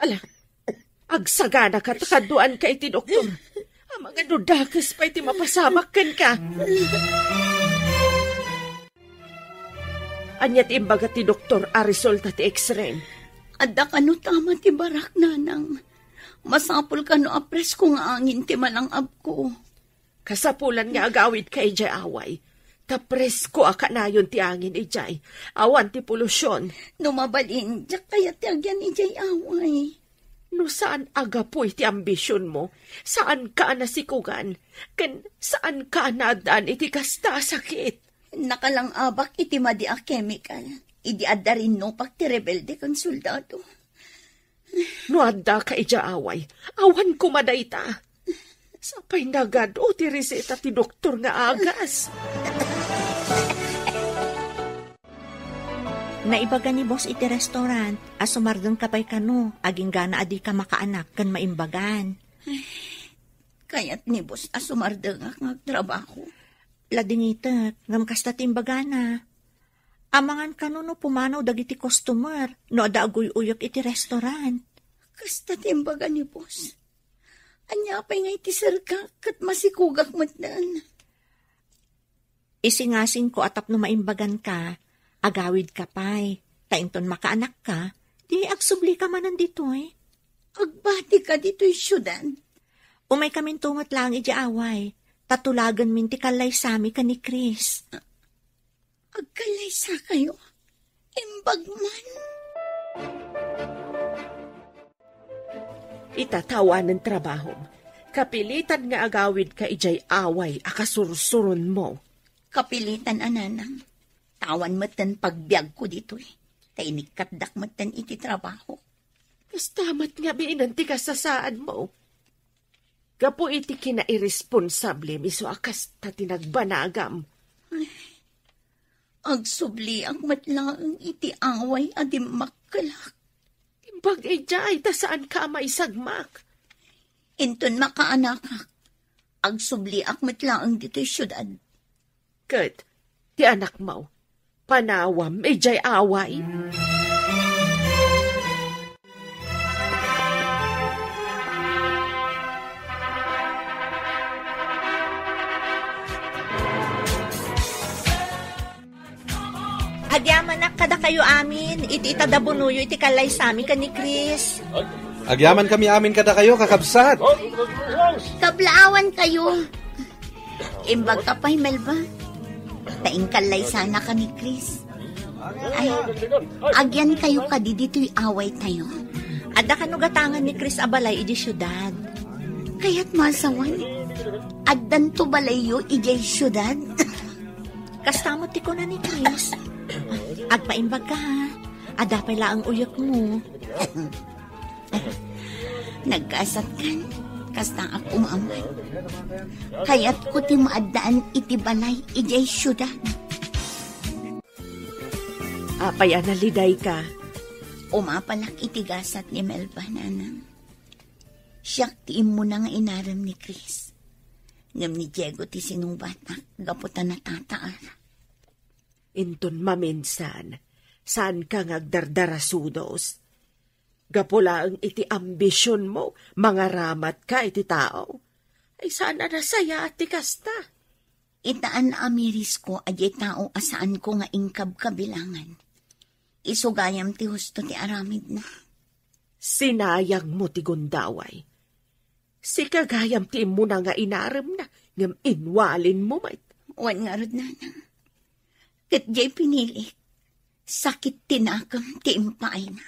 Ala, agsagana ka takaduan ka iti doktor. Ang mga dudakas pa iti mapasamakan ka. Anyat imbaga ti doktor a resulta ti x-ray. Ada ka no tama ti barak, nanang. Masapol ka no apres kung angin ti malangab ko. Kasapulan nga agawid ka ijay away. Tapres ko akanayon ti angin ijay. Awan ti polusyon. Numabalin, jak kaya ti agyan ijay away. No saan agapoy ti ambisyon mo? Saan ka nasikugan? Ken saan ka nadaan iti kasta sakit? Nakalang abak iti madi a chemical. Idi adda rin no pag ti rebelde kang soldado. No adda ka ija away. Awan kumadayta. Sapay nagad o ti reseta ti doktor nga agas. Naibaga ni boss iti restaurant, asumardon kapay kano, aging gana adi ka makaanak kan maimbagan. Kaya't ni boss asumardang ak nagtrabaho. Ladingitat, ngam kasta timbagana. Amangan kano no pumanaw dagiti customer, no ada aguy-uyok iti restaurant. Kasta timbaga ni boss. Anya pa'y nga iti sarka, kat masikugak matnan. Isingasing ko atap no maimbagan ka, agawid ka pa'y, tainton makaanak ka, di agsubli ka man nandito eh. Agbati ka dito'y syudan. Umay kaming tungot lang iti away, tatulagan min ti kalay sami ka ni Chris. Agkalay sa kayo, imbagman. Itatawa ng trabaho. Kapilitan nga agawid ka ijay away, akasursurun mo. Kapilitan, ananang. Tawan matan pagbiag ko dito eh. Tainikatdak matan iti trabaho. Kastamat nga binanti ka sa saan mo. Gapo iti kinairresponsable miso akas ta tinagbanagam. Agsubli ang matlaang iti away adim makkalak. Imbag ijay, ta saan ka maisagmak? Inton makaanakak. Agsubli ak matlaang dito'y syudad. Kat, ti anak mo, panawam ijay away. Agyaman na kada kayo amin, iti itadabunuyo, iti kalay sami ka ni Chris. Agyaman kami amin kada kayo, kakabsat. Kablaawan kayo. Imbag ka pa'y Melba. Taingkalay sana ka ni Chris. Ay, agyan kayo kadi dito'y away tayo. Ada kanugatangan ni Chris abalay iji syudad. Kaya't masawan. Addan to balayo ijay syudad. Kastamot ti ko na ni Chris. Agpaimbag ka ha. Ada pala ang uyok mo. Nagkasat kan. Kasta ako umamay. Kaya't ko ti maadaan iti balay ijay syudad. Apay analiday ka. Umapalak itigasat ni Melba, nanang. Siyak tiim mo na nga inaram ni Chris. Ngam ni Diego ti sinong batak, gaputan na tataar. Inton maminsan, saan ka ngagdardarasudos? Gapula ang iti ambisyon mo, mga ramat ka iti tao. Ay sana nasaya ati kasta. Itaan amiris ko adyay tao asaan ko nga ingkab kabilangan. Isugayam ti husto ti aramid na. Sinayang mo ti gundaway. Si kagayam ti mo na nga inaram na, ngam inwalin mo mait. Wan nga rod, nanang. Kat jay pinilik, sakit tinakam ti impaay na.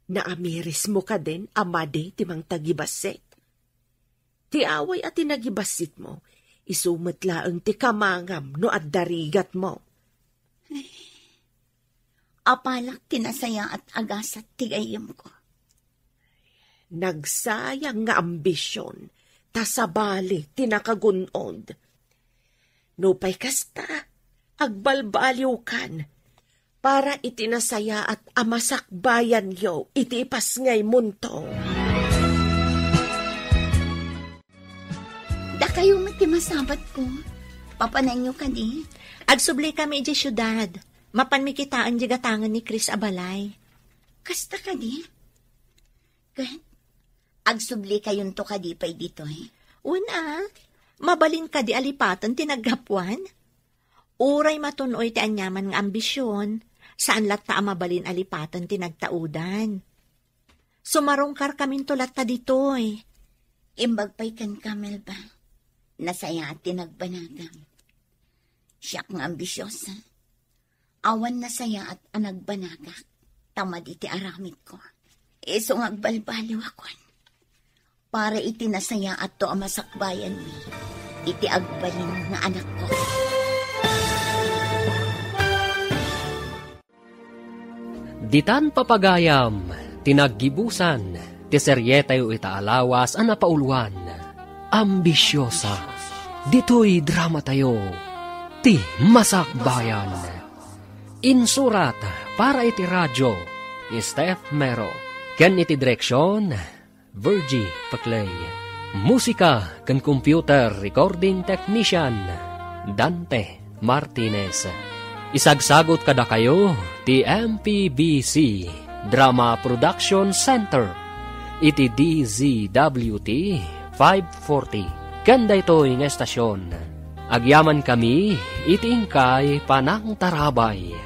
Naamiris mo ka din, amade, timang tagibasit. Ti away at tinagibasit mo, isumatlaang ti kamangam no at darigat mo. Apalak tinasaya at agasat ti gayam ko. Nagsayang nga ambisyon, tasabali tinakagunod. Nupay kasta, agbalbaliw kan, para itinasaya at amasakbayan yo, itipas ngay munto. Da kayo matimasabat ko. Papananyo ka di. Agsubli kami di syudad. Mapan mi kitaan di gatangan ni Chris Abalay. Kasta ka di. Kahit agsubli kayon to ka di pa'y dito Una, mabalin ka di alipatan tinaggapuan. Uray matunoy ti anyaman ng ambisyon, saan latta mabalin alipatan tinagtaudan. Sumarongkar kamin tulat ta ditoy. Imbagpay kan kamel ba? Nasaya at tinagbanagam. Siyak ng ambisyosa. Awan nasaya at anagbanagak. Tamad iti aramid ko. Isong agbalbaliw akon. Para iti nasaya at to amasakbayan mi. Iti agbalin nga anak ko. Ditan papagayam, tinaggibusan, ti seryetayo itaalawas ang napauluan. Ambisyosa, dito'y drama tayo, ti masakbayan. Insurat para iti radyo, Steph Mero. Ken iti direksyon, Virgie Paclay. Musika ken computer recording technician, Dante Martinez. Isagsagot kada kayo, ti MPBC Drama Production Center. Iti DZWT 540. Kanda ito yung estasyon. Agyaman kami, itingkay panang tarabay.